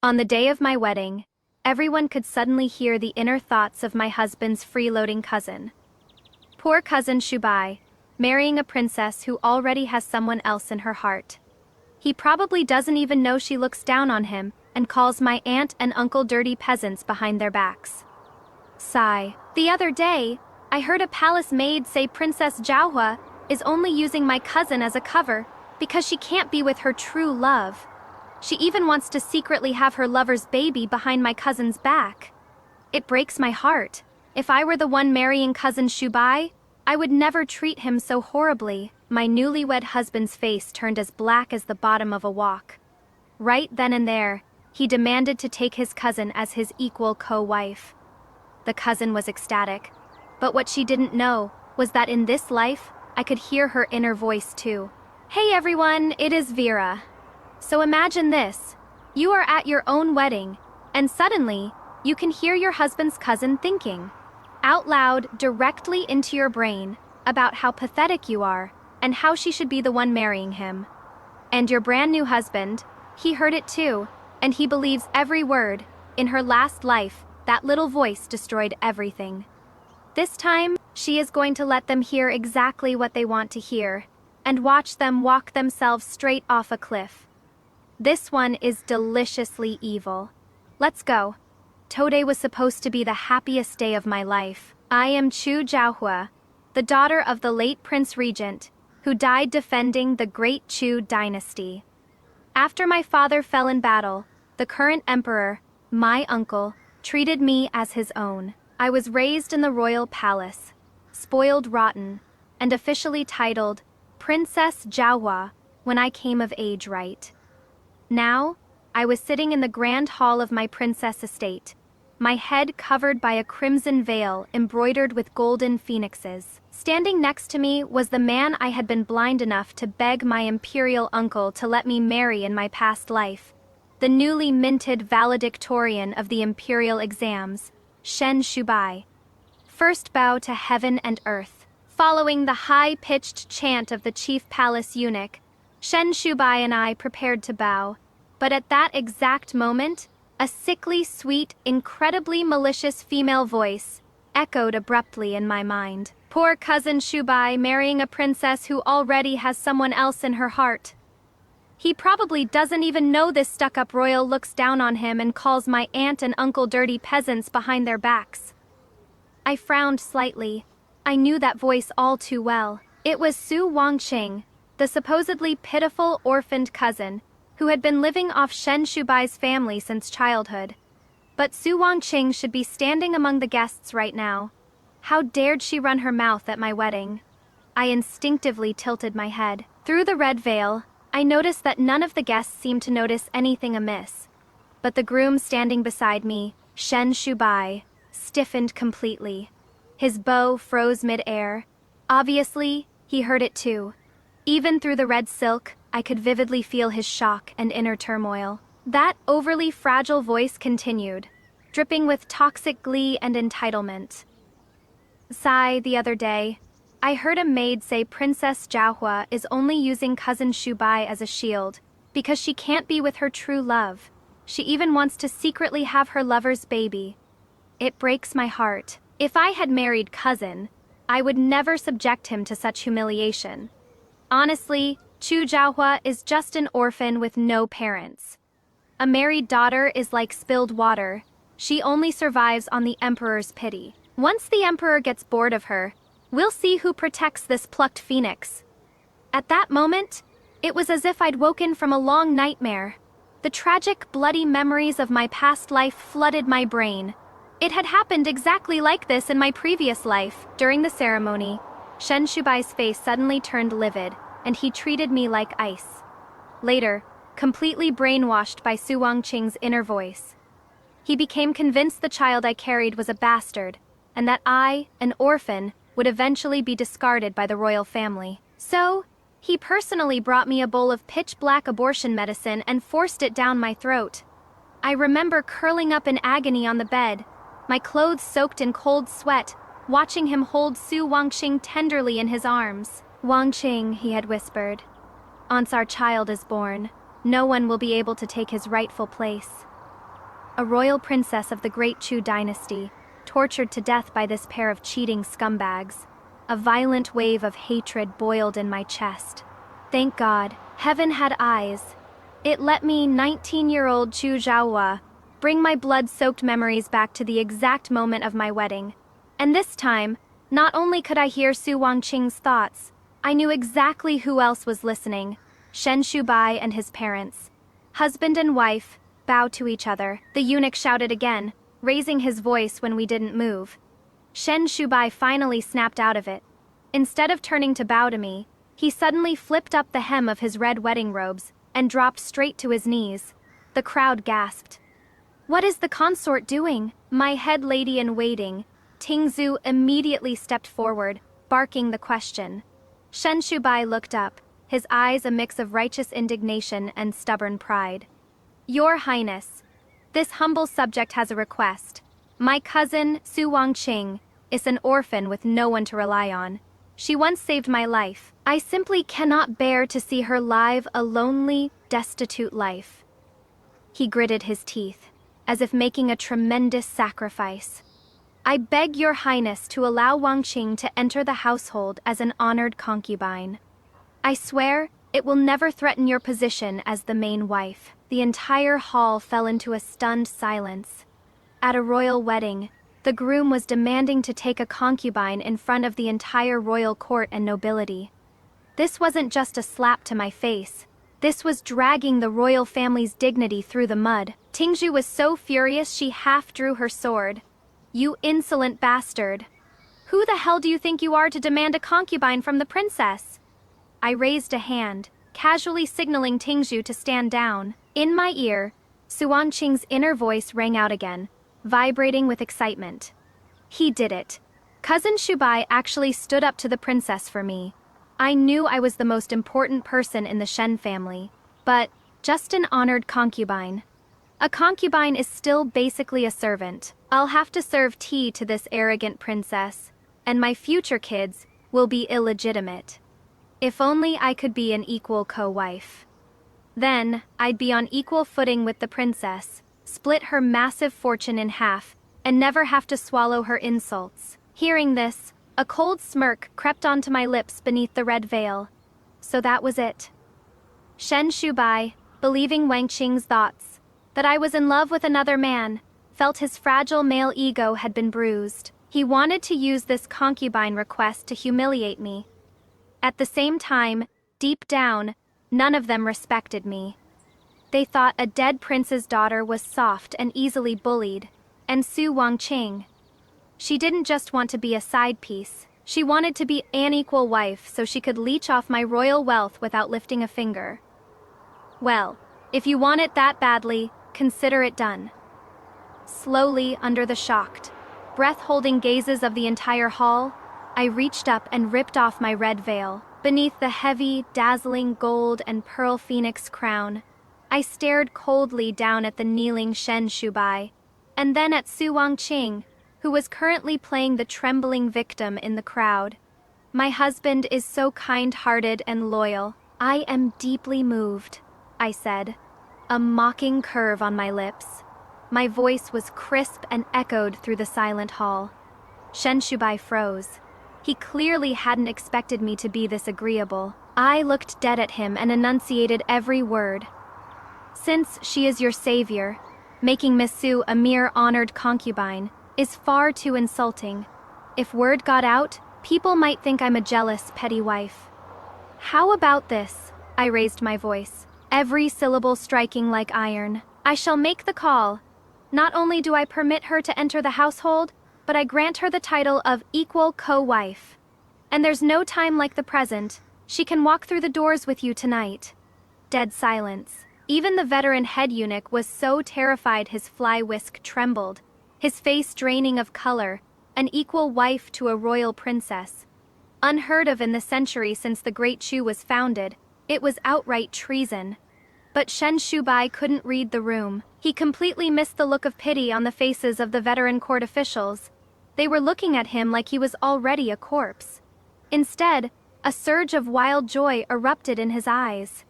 On the day of my wedding, everyone could suddenly hear the inner thoughts of my husband's freeloading cousin. Poor cousin Shubai, marrying a princess who already has someone else in her heart. He probably doesn't even know she looks down on him and calls my aunt and uncle dirty peasants behind their backs. Sigh. The other day, I heard a palace maid say Princess Jiahua is only using my cousin as a cover because she can't be with her true love. She even wants to secretly have her lover's baby behind my cousin's back. It breaks my heart. If I were the one marrying cousin Shubai, I would never treat him so horribly. My newlywed husband's face turned as black as the bottom of a wok. Right then and there, he demanded to take his cousin as his equal co-wife. The cousin was ecstatic, but what she didn't know was that in this life, I could hear her inner voice too. Hey everyone, it is Vera. So imagine this. You are at your own wedding, and suddenly, you can hear your husband's cousin thinking, out loud directly into your brain, about how pathetic you are, and how she should be the one marrying him. And your brand new husband, he heard it too, and he believes every word. In her last life, that little voice destroyed everything. This time, she is going to let them hear exactly what they want to hear, and watch them walk themselves straight off a cliff. This one is deliciously evil. Let's go. Today was supposed to be the happiest day of my life. I am Chu Jiahua, the daughter of the late Prince Regent, who died defending the Great Chu dynasty. After my father fell in battle, the current emperor, my uncle, treated me as his own. I was raised in the royal palace, spoiled rotten, and officially titled Princess Jiahua when I came of age right. Now, I was sitting in the grand hall of my princess estate, my head covered by a crimson veil embroidered with golden phoenixes. Standing next to me was the man I had been blind enough to beg my imperial uncle to let me marry in my past life, the newly minted valedictorian of the imperial exams, Shen Shubai. First bow to heaven and earth. Following the high-pitched chant of the chief palace eunuch, Shen Shubai and I prepared to bow, but at that exact moment, a sickly sweet, incredibly malicious female voice echoed abruptly in my mind. Poor cousin Shubai marrying a princess who already has someone else in her heart. He probably doesn't even know this stuck-up royal looks down on him and calls my aunt and uncle dirty peasants behind their backs. I frowned slightly. I knew that voice all too well. It was Su Wangqing, the supposedly pitiful orphaned cousin, who had been living off Shen Shubai's family since childhood. But Su Wangqing should be standing among the guests right now. How dared she run her mouth at my wedding? I instinctively tilted my head. Through the red veil, I noticed that none of the guests seemed to notice anything amiss. But the groom standing beside me, Shen Shubai, stiffened completely. His bow froze mid-air. Obviously, he heard it too. Even through the red silk, I could vividly feel his shock and inner turmoil. That overly fragile voice continued, dripping with toxic glee and entitlement. Sigh, the other day, I heard a maid say Princess Jiahua is only using cousin Shubai as a shield because she can't be with her true love. She even wants to secretly have her lover's baby. It breaks my heart. If I had married cousin, I would never subject him to such humiliation. Honestly, Chu Jiahua is just an orphan with no parents. A married daughter is like spilled water. She only survives on the emperor's pity. Once the emperor gets bored of her, we'll see who protects this plucked phoenix. At that moment, it was as if I'd woken from a long nightmare. The tragic, bloody memories of my past life flooded my brain. It had happened exactly like this in my previous life. During the ceremony, Shen Shubai's face suddenly turned livid, and he treated me like ice. Later, completely brainwashed by Su Wangqing's inner voice, he became convinced the child I carried was a bastard, and that I, an orphan, would eventually be discarded by the royal family. So, he personally brought me a bowl of pitch-black abortion medicine and forced it down my throat. I remember curling up in agony on the bed, my clothes soaked in cold sweat, watching him hold Su Wangqing tenderly in his arms. Wangqing, he had whispered, once our child is born, no one will be able to take his rightful place. a royal princess of the Great Chu dynasty, tortured to death by this pair of cheating scumbags. A violent wave of hatred boiled in my chest. Thank God, heaven had eyes. It let me, 19-year-old Chu Zhaohua, bring my blood-soaked memories back to the exact moment of my wedding. And this time, not only could I hear Su Wangqing's thoughts, I knew exactly who else was listening: Shen Shubai and his parents. Husband and wife, bow to each other, the eunuch shouted again, raising his voice when we didn't move. Shen Shubai finally snapped out of it. Instead of turning to bow to me, he suddenly flipped up the hem of his red wedding robes and dropped straight to his knees. The crowd gasped. What is the consort doing? My head lady in waiting, Tingzhu, immediately stepped forward, barking the question. Shen Shubai looked up, his eyes a mix of righteous indignation and stubborn pride. Your Highness, this humble subject has a request. My cousin, Su Wangqing, is an orphan with no one to rely on. She once saved my life. I simply cannot bear to see her live a lonely, destitute life. He gritted his teeth, as if making a tremendous sacrifice. I beg your Highness to allow Wangqing to enter the household as an honored concubine. I swear, it will never threaten your position as the main wife. The entire hall fell into a stunned silence. At a royal wedding, the groom was demanding to take a concubine in front of the entire royal court and nobility. This wasn't just a slap to my face. This was dragging the royal family's dignity through the mud. Tingzhu was so furious she half drew her sword. You insolent bastard! Who the hell do you think you are to demand a concubine from the princess? I raised a hand, casually signaling Tingzhu to stand down. In my ear, Su Wangqing's inner voice rang out again, vibrating with excitement. He did it. Cousin Shubai actually stood up to the princess for me. I knew I was the most important person in the Shen family, but just an honored concubine. A concubine is still basically a servant. I'll have to serve tea to this arrogant princess, and my future kids will be illegitimate. If only I could be an equal co-wife. Then, I'd be on equal footing with the princess, split her massive fortune in half, and never have to swallow her insults. Hearing this, a cold smirk crept onto my lips beneath the red veil. So that was it. Shen Shubai, believing Wangqing's thoughts, that I was in love with another man, felt his fragile male ego had been bruised. He wanted to use this concubine request to humiliate me. At the same time, deep down, none of them respected me. They thought a dead prince's daughter was soft and easily bullied, and Su Wangqing. She didn't just want to be a side piece. She wanted to be an equal wife so she could leech off my royal wealth without lifting a finger. Well, if you want it that badly, consider it done. Slowly, under the shocked, breath-holding gazes of the entire hall, I reached up and ripped off my red veil. Beneath the heavy, dazzling gold and pearl phoenix crown, I stared coldly down at the kneeling Shen Shubai, and then at Su Wangqing, who was currently playing the trembling victim in the crowd. My husband is so kind-hearted and loyal. I am deeply moved, I said, a mocking curve on my lips. My voice was crisp and echoed through the silent hall. Shen Shubai froze. He clearly hadn't expected me to be this agreeable. I looked dead at him and enunciated every word. Since she is your savior, making Miss Su a mere honored concubine is far too insulting. If word got out, people might think I'm a jealous, petty wife. How about this? I raised my voice, every syllable striking like iron. I shall make the call. Not only do I permit her to enter the household, but I grant her the title of equal co-wife. And there's no time like the present. She can walk through the doors with you tonight. Dead silence. Even the veteran head eunuch was so terrified his fly whisk trembled, his face draining of color, an equal wife to a royal princess. Unheard of in the century since the Great Chu was founded, it was outright treason. But Shen Shubai couldn't read the room. He completely missed the look of pity on the faces of the veteran court officials. They were looking at him like he was already a corpse. Instead, a surge of wild joy erupted in his eyes.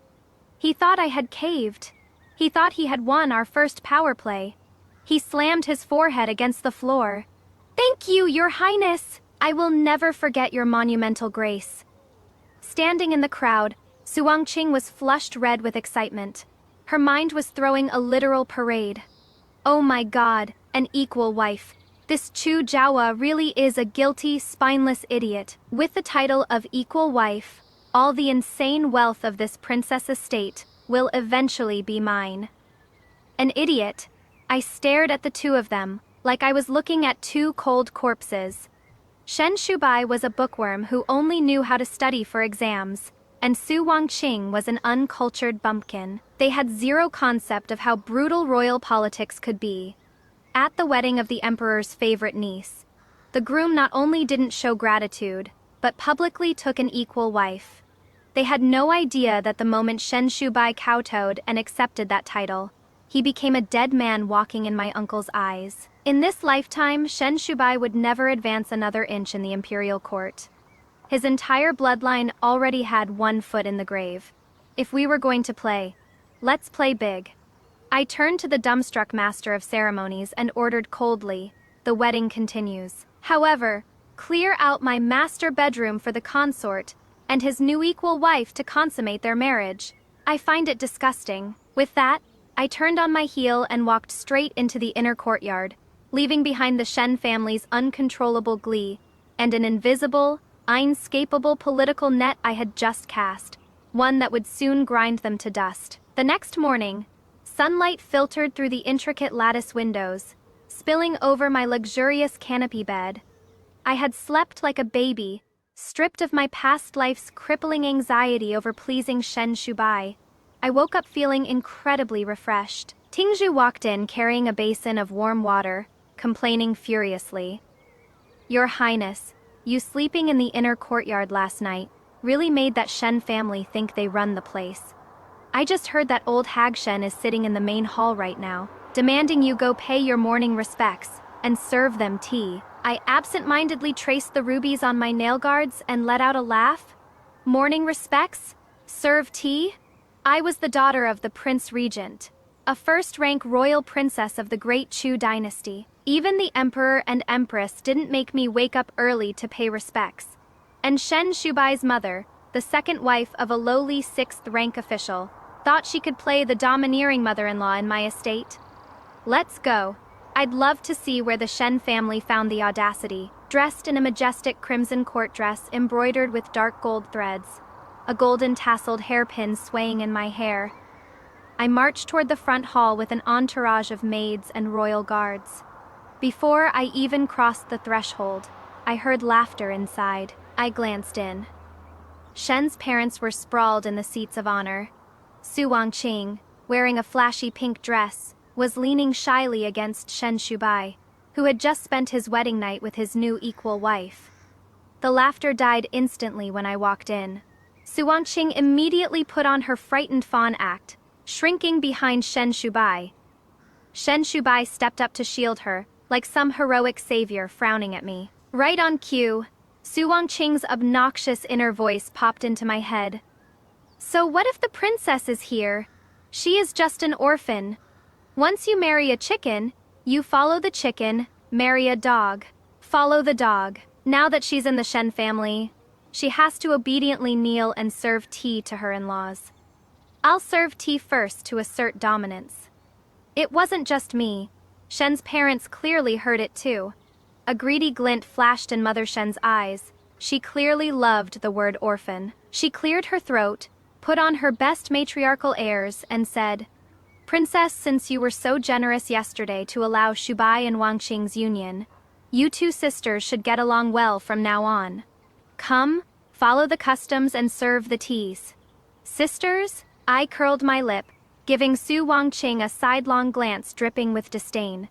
He thought I had caved. He thought he had won our first power play. He slammed his forehead against the floor. "Thank you, Your Highness! I will never forget your monumental grace." Standing in the crowd, Su Wangqing was flushed red with excitement. Her mind was throwing a literal parade. Oh my God, an equal wife. This Chu Jiaowa really is a guilty, spineless idiot. With the title of equal wife, all the insane wealth of this princess estate will eventually be mine. An idiot. I stared at the two of them, like I was looking at two cold corpses. Shen Shubai was a bookworm who only knew how to study for exams, and Su Wangqing was an uncultured bumpkin. They had zero concept of how brutal royal politics could be. At the wedding of the emperor's favorite niece, the groom not only didn't show gratitude, but publicly took an equal wife. They had no idea that the moment Shen Shubai kowtowed and accepted that title, he became a dead man walking in my uncle's eyes. In this lifetime, Shen Shubai would never advance another inch in the imperial court. His entire bloodline already had one foot in the grave. If we were going to play, let's play big. I turned to the dumbstruck master of ceremonies and ordered coldly, "The wedding continues. However, clear out my master bedroom for the consort and his new equal wife to consummate their marriage. I find it disgusting." With that, I turned on my heel and walked straight into the inner courtyard, leaving behind the Shen family's uncontrollable glee and an invisible, inescapable political net I had just cast, one that would soon grind them to dust. The next morning, sunlight filtered through the intricate lattice windows, spilling over my luxurious canopy bed. I had slept like a baby, stripped of my past life's crippling anxiety over pleasing Shen Shubai. I woke up feeling incredibly refreshed. Tingzhu walked in carrying a basin of warm water, complaining furiously. "Your Highness, you sleeping in the inner courtyard last night really made that Shen family think they run the place. I just heard that old hag Shen is sitting in the main hall right now, demanding you go pay your morning respects and serve them tea." I absent-mindedly traced the rubies on my nail guards and let out a laugh. Morning respects? Serve tea? I was the daughter of the Prince Regent, a first-rank royal princess of the Great Chu dynasty. Even the Emperor and Empress didn't make me wake up early to pay respects. And Shen Shubai's mother, the second wife of a lowly sixth-rank official, thought she could play the domineering mother-in-law in my estate. Let's go. I'd love to see where the Shen family found the audacity, dressed in a majestic crimson court dress embroidered with dark gold threads, a golden tasseled hairpin swaying in my hair. I marched toward the front hall with an entourage of maids and royal guards. Before I even crossed the threshold, I heard laughter inside. I glanced in. Shen's parents were sprawled in the seats of honor. Su Wangqing, wearing a flashy pink dress, was leaning shyly against Shen Shubai, who had just spent his wedding night with his new equal wife. The laughter died instantly when I walked in. Su Wangqing immediately put on her frightened fawn act, shrinking behind Shen Shubai. Shen Shubai stepped up to shield her, like some heroic savior frowning at me. Right on cue, Su Wangqing's obnoxious inner voice popped into my head. "So what if the princess is here? She is just an orphan. Once you marry a chicken, you follow the chicken, marry a dog. Follow the dog. Now that she's in the Shen family, she has to obediently kneel and serve tea to her in-laws. I'll serve tea first to assert dominance." It wasn't just me. Shen's parents clearly heard it too. A greedy glint flashed in Mother Shen's eyes. She clearly loved the word orphan. She cleared her throat, put on her best matriarchal airs, and said, "Princess, since you were so generous yesterday to allow Shubai and Wangqing's union, you two sisters should get along well from now on. Come, follow the customs and serve the teas." "Sisters?" I curled my lip, giving Su Wangqing a sidelong glance dripping with disdain.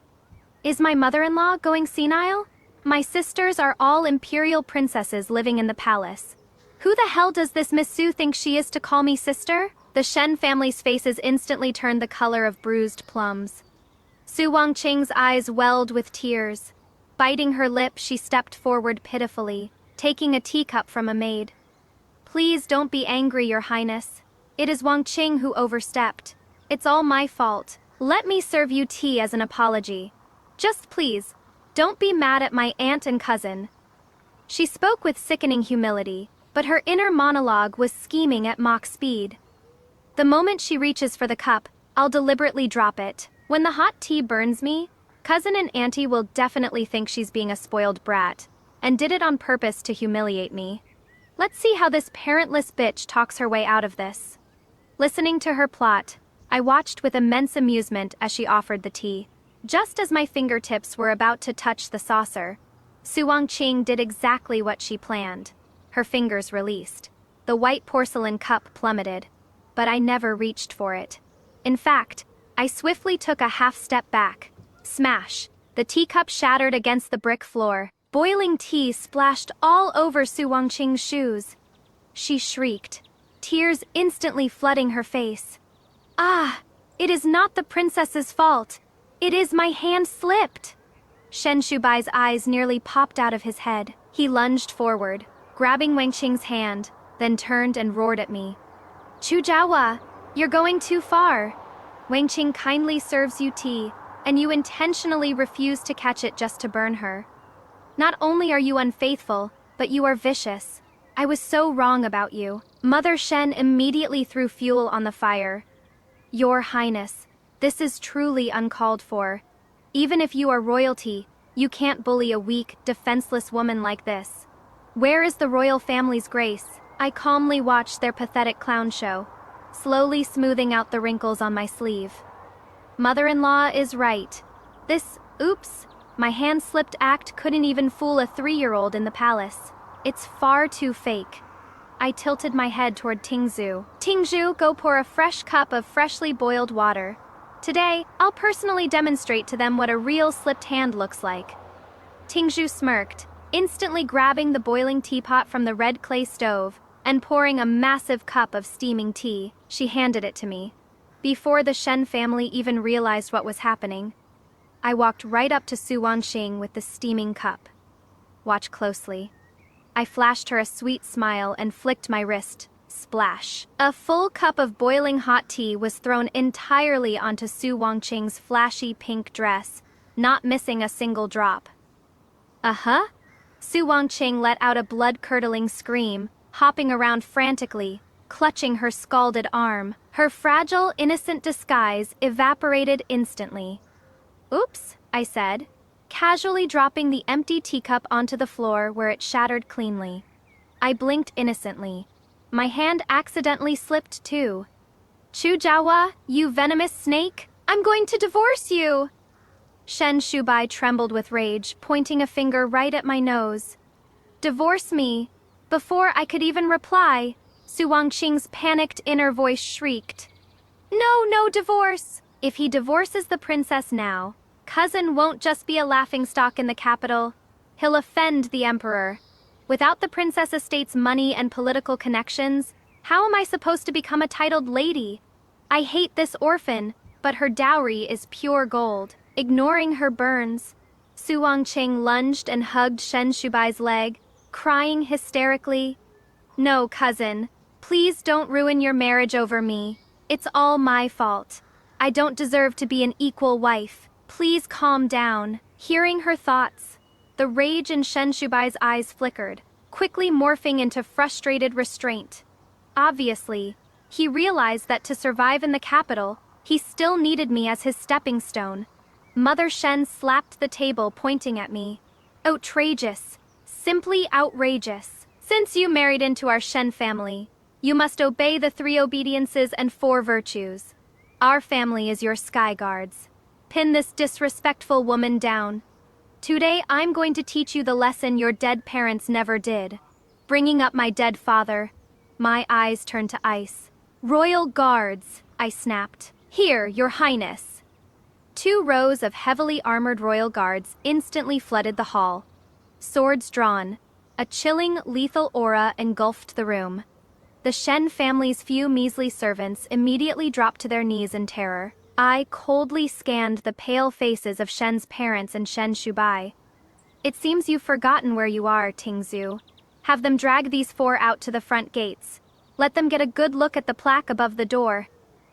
"Is my mother-in-law going senile? My sisters are all imperial princesses living in the palace. Who the hell does this Miss Su think she is to call me sister?" The Shen family's faces instantly turned the color of bruised plums. Su Wangqing's eyes welled with tears. Biting her lip, she stepped forward pitifully, taking a teacup from a maid. "Please don't be angry, Your Highness. It is Wangqing who overstepped. It's all my fault. Let me serve you tea as an apology. Just please, don't be mad at my aunt and cousin. She spoke with sickening humility, but her inner monologue was scheming at mock speed. The moment she reaches for the cup, I'll deliberately drop it. When the hot tea burns me, cousin and auntie will definitely think she's being a spoiled brat, and did it on purpose to humiliate me. Let's see how this parentless bitch talks her way out of this. Listening to her plot, I watched with immense amusement as she offered the tea. Just as my fingertips were about to touch the saucer, Su Wangqing did exactly what she planned. Her fingers released. The white porcelain cup plummeted, but I never reached for it. In fact, I swiftly took a half step back. Smash! The teacup shattered against the brick floor. Boiling tea splashed all over Su Wangqing's shoes. She shrieked, tears instantly flooding her face. Ah! It is not the princess's fault. It is my hand slipped. Shen Shubai's eyes nearly popped out of his head. He lunged forward, grabbing Wangqing's hand, then turned and roared at me. Chu Jiawa, you're going too far. Wangqing kindly serves you tea, and you intentionally refuse to catch it just to burn her. Not only are you unfaithful, but you are vicious. I was so wrong about you. Mother Shen immediately threw fuel on the fire. Your Highness, this is truly uncalled for. Even if you are royalty, you can't bully a weak, defenseless woman like this. Where is the royal family's grace? I calmly watched their pathetic clown show, slowly smoothing out the wrinkles on my sleeve. Mother-in-law is right. This, oops, my hand-slipped act couldn't even fool a 3-year-old in the palace. It's far too fake. I tilted my head toward Tingzhu. Tingzhu, go pour a fresh cup of freshly boiled water. Today, I'll personally demonstrate to them what a real slipped hand looks like. Tingzhu smirked, instantly grabbing the boiling teapot from the red clay stove and pouring a massive cup of steaming tea. She handed it to me. Before the Shen family even realized what was happening, I walked right up to Su Wangqing with the steaming cup. Watch closely. I flashed her a sweet smile and flicked my wrist. Splash. A full cup of boiling hot tea was thrown entirely onto Su Wangqing's flashy pink dress, not missing a single drop. Uh-huh? Su Wangqing let out a blood-curdling scream, hopping around frantically, clutching her scalded arm. Her fragile, innocent disguise evaporated instantly. Oops, I said, casually dropping the empty teacup onto the floor where it shattered cleanly. I blinked innocently. My hand accidentally slipped too. Chu Jiawa, you venomous snake, I'm going to divorce you! Shen Shubai trembled with rage, pointing a finger right at my nose. Divorce me! Before I could even reply, Su Wangqing's panicked inner voice shrieked. No, no divorce! If he divorces the princess now, cousin won't just be a laughingstock in the capital. He'll offend the emperor. Without the princess estate's money and political connections, how am I supposed to become a titled lady? I hate this orphan, but her dowry is pure gold. Ignoring her burns, Su Wangqing lunged and hugged Shen Shubai's leg, crying hysterically. No, cousin, please don't ruin your marriage over me. It's all my fault. I don't deserve to be an equal wife. Please calm down. Hearing her thoughts, the rage in Shen Shubai's eyes flickered, quickly morphing into frustrated restraint. Obviously, he realized that to survive in the capital, he still needed me as his stepping stone. Mother Shen slapped the table, pointing at me. Outrageous. Simply outrageous. Since you married into our Shen family, you must obey the 3 obediences and 4 virtues. Our family is your sky guards. Pin this disrespectful woman down. Today, I'm going to teach you the lesson your dead parents never did. Bringing up my dead father. My eyes turned to ice. Royal guards, I snapped. Here, your highness. 2 rows of heavily armored royal guards instantly flooded the hall. Swords drawn. A chilling, lethal aura engulfed the room. The Shen family's few measly servants immediately dropped to their knees in terror. I coldly scanned the pale faces of Shen's parents and Shen Shubai. It seems you've forgotten where you are, Tingzhu. Have them drag these 4 out to the front gates. Let them get a good look at the plaque above the door.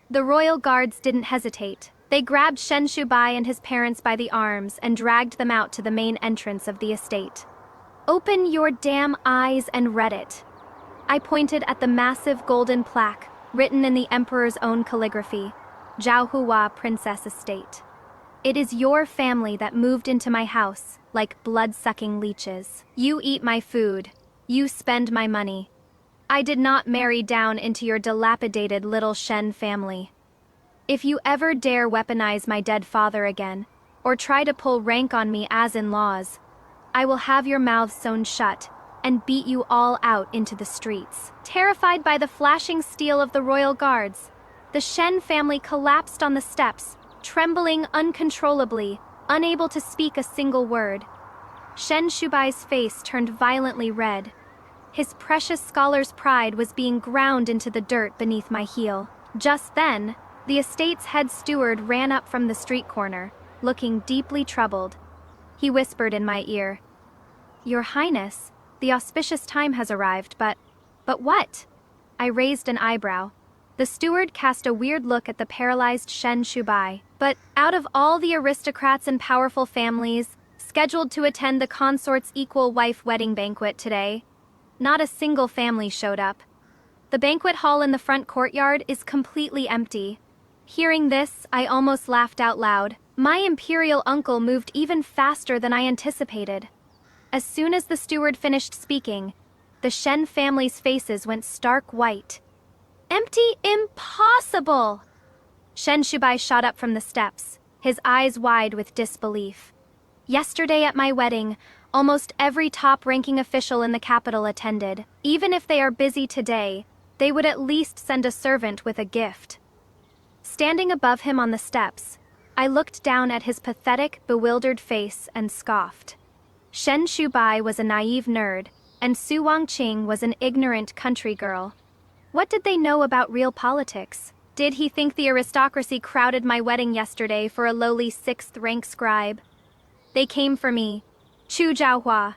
The royal guards didn't hesitate. They grabbed Shen Shubai and his parents by the arms and dragged them out to the main entrance of the estate. "Open your damn eyes and read it." I pointed at the massive golden plaque, written in the emperor's own calligraphy, Zhaohua Princess Estate. "It is your family that moved into my house, like blood-sucking leeches. You eat my food. You spend my money. I did not marry down into your dilapidated little Shen family. If you ever dare weaponize my dead father again, or try to pull rank on me as in-laws, I will have your mouths sewn shut and beat you all out into the streets." Terrified by the flashing steel of the royal guards, the Shen family collapsed on the steps, trembling uncontrollably, unable to speak a single word. Shen Shubai's face turned violently red. His precious scholar's pride was being ground into the dirt beneath my heel. Just then, the estate's head steward ran up from the street corner, looking deeply troubled. He whispered in my ear, "Your Highness, the auspicious time has arrived, but what?" I raised an eyebrow. The steward cast a weird look at the paralyzed Shen Shubai. "But out of all the aristocrats and powerful families scheduled to attend the consort's equal wife wedding banquet today, not a single family showed up. The banquet hall in the front courtyard is completely empty." Hearing this, I almost laughed out loud. My imperial uncle moved even faster than I anticipated. As soon as the steward finished speaking, the Shen family's faces went stark white. "Empty? Impossible!" Shen Shubai shot up from the steps, his eyes wide with disbelief. "Yesterday at my wedding, almost every top-ranking official in the capital attended. Even if they are busy today, they would at least send a servant with a gift." Standing above him on the steps, I looked down at his pathetic, bewildered face and scoffed. Shen Shubai was a naive nerd, and Su Wangqing was an ignorant country girl. What did they know about real politics? Did he think the aristocracy crowded my wedding yesterday for a lowly 6th-rank scribe? They came for me, Chu Zhaohua.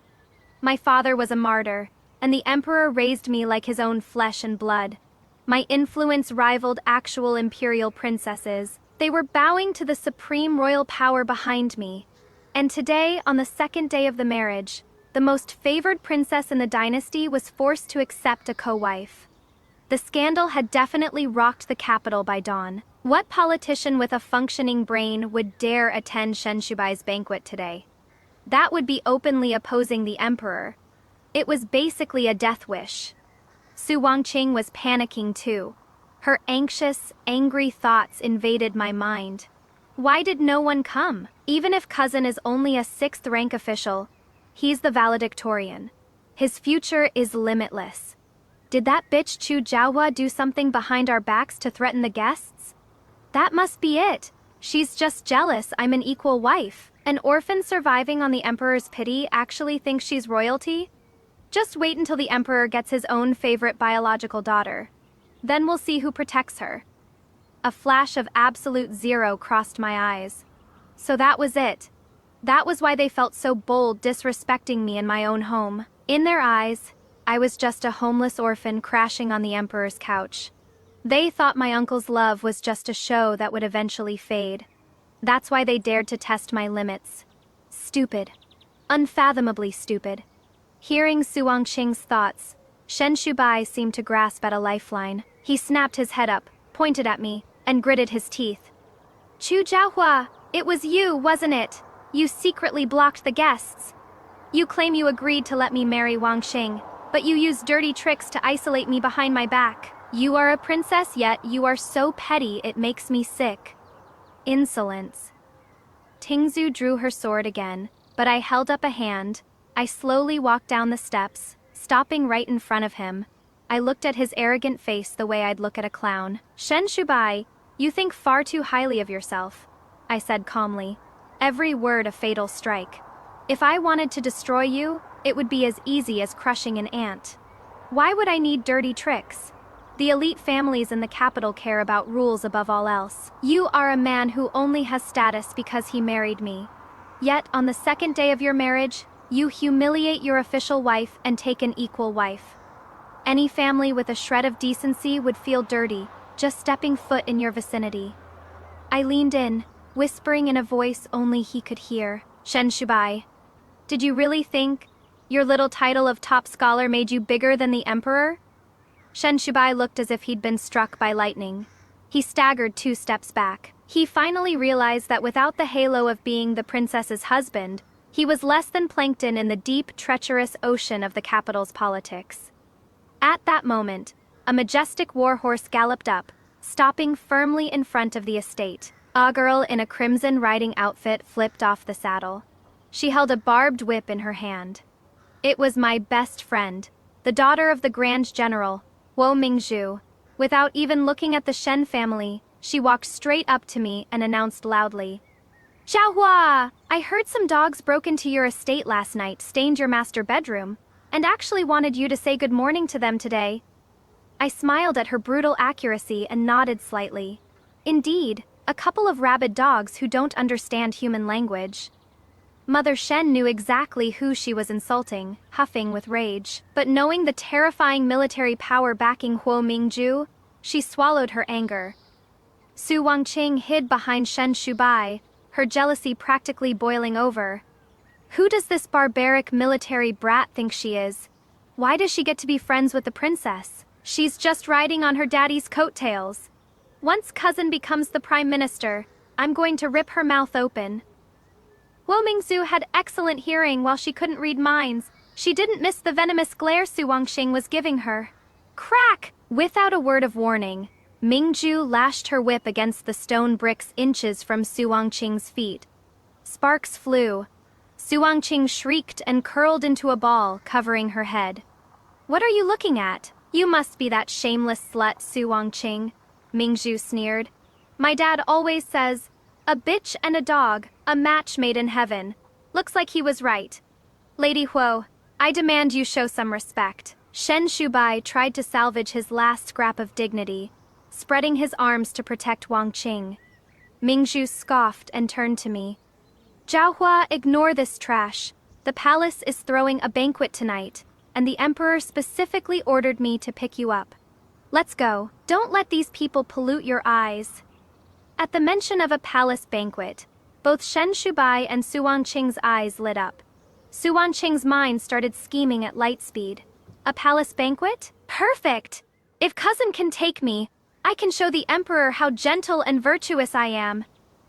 My father was a martyr, and the emperor raised me like his own flesh and blood. My influence rivaled actual imperial princesses. They were bowing to the supreme royal power behind me. And today, on the second day of the marriage, the most favored princess in the dynasty was forced to accept a co-wife. The scandal had definitely rocked the capital by dawn. What politician with a functioning brain would dare attend Shen Shubai's banquet today? That would be openly opposing the emperor. It was basically a death wish. Su Wangqing was panicking too. Her anxious, angry thoughts invaded my mind. Why did no one come? Even if cousin is only a 6th-rank official, he's the valedictorian. His future is limitless. Did that bitch Chu Zhaohua do something behind our backs to threaten the guests? That must be it. She's just jealous I'm an equal wife. An orphan surviving on the emperor's pity actually thinks she's royalty? Just wait until the emperor gets his own favorite biological daughter. Then we'll see who protects her. A flash of absolute zero crossed my eyes. So that was it. That was why they felt so bold disrespecting me in my own home. In their eyes, I was just a homeless orphan crashing on the emperor's couch. They thought my uncle's love was just a show that would eventually fade. That's why they dared to test my limits. Stupid. Unfathomably stupid. Hearing Su Wangqing's thoughts, Shen Shubai seemed to grasp at a lifeline. He snapped his head up, pointed at me, and gritted his teeth. "Chu Zhaohua, it was you, wasn't it? You secretly blocked the guests. You claim you agreed to let me marry Wangqing, but you used dirty tricks to isolate me behind my back. You are a princess, yet you are so petty it makes me sick." Insolence. Tingzu drew her sword again, but I held up a hand. I slowly walked down the steps, stopping right in front of him. I looked at his arrogant face the way I'd look at a clown. "Shen Shubai, you think far too highly of yourself," I said calmly, every word a fatal strike. "If I wanted to destroy you, it would be as easy as crushing an ant. Why would I need dirty tricks? The elite families in the capital care about rules above all else. You are a man who only has status because he married me. Yet, on the second day of your marriage, you humiliate your official wife and take an equal wife. Any family with a shred of decency would feel dirty just stepping foot in your vicinity." I leaned in, whispering in a voice only he could hear. Shen Shubai, did you really think your little title of top scholar made you bigger than the emperor? Shen Shubai looked as if he'd been struck by lightning. He staggered 2 steps back. He finally realized that without the halo of being the princess's husband, he was less than plankton in the deep, treacherous ocean of the capital's politics. At that moment, a majestic warhorse galloped up, stopping firmly in front of the estate. A girl in a crimson riding outfit flipped off the saddle. She held a barbed whip in her hand. It was my best friend, the daughter of the Grand General, Wo Mingzhu. Without even looking at the Shen family, she walked straight up to me and announced loudly, "Xiaohua, I heard some dogs broke into your estate last night, stained your master bedroom, and actually wanted you to say good morning to them today." I smiled at her brutal accuracy and nodded slightly. Indeed, a couple of rabid dogs who don't understand human language. Mother Shen knew exactly who she was insulting, huffing with rage. But knowing the terrifying military power backing Huo Mingju, she swallowed her anger. Su Wangqing hid behind Shen Shubai, her jealousy practically boiling over. Who does this barbaric military brat think she is? Why does she get to be friends with the princess? She's just riding on her daddy's coattails. Once cousin becomes the prime minister, I'm going to rip her mouth open. Wo Mingzhu had excellent hearing while she couldn't read minds. She didn't miss the venomous glare Su Wangqing was giving her. Crack! Without a word of warning, Mingzhu lashed her whip against the stone bricks inches from Su Wangqing's feet. Sparks flew. Su Wangqing shrieked and curled into a ball, covering her head. "What are you looking at? You must be that shameless slut, Su Wangqing," Mingzhu sneered. "My dad always says, a bitch and a dog, a match made in heaven. Looks like he was right. Lady Huo, I demand you show some respect." Shen Shubai tried to salvage his last scrap of dignity, spreading his arms to protect Wangqing. Mingzhu scoffed and turned to me. "Jiahua, ignore this trash. The palace is throwing a banquet tonight, and the emperor specifically ordered me to pick you up. Let's go. Don't let these people pollute your eyes." At the mention of a palace banquet, both Shen Shubai and Su Wangqing's eyes lit up. Su Wangqing's mind started scheming at light speed. A palace banquet? Perfect! If cousin can take me, I can show the emperor how gentle and virtuous I am.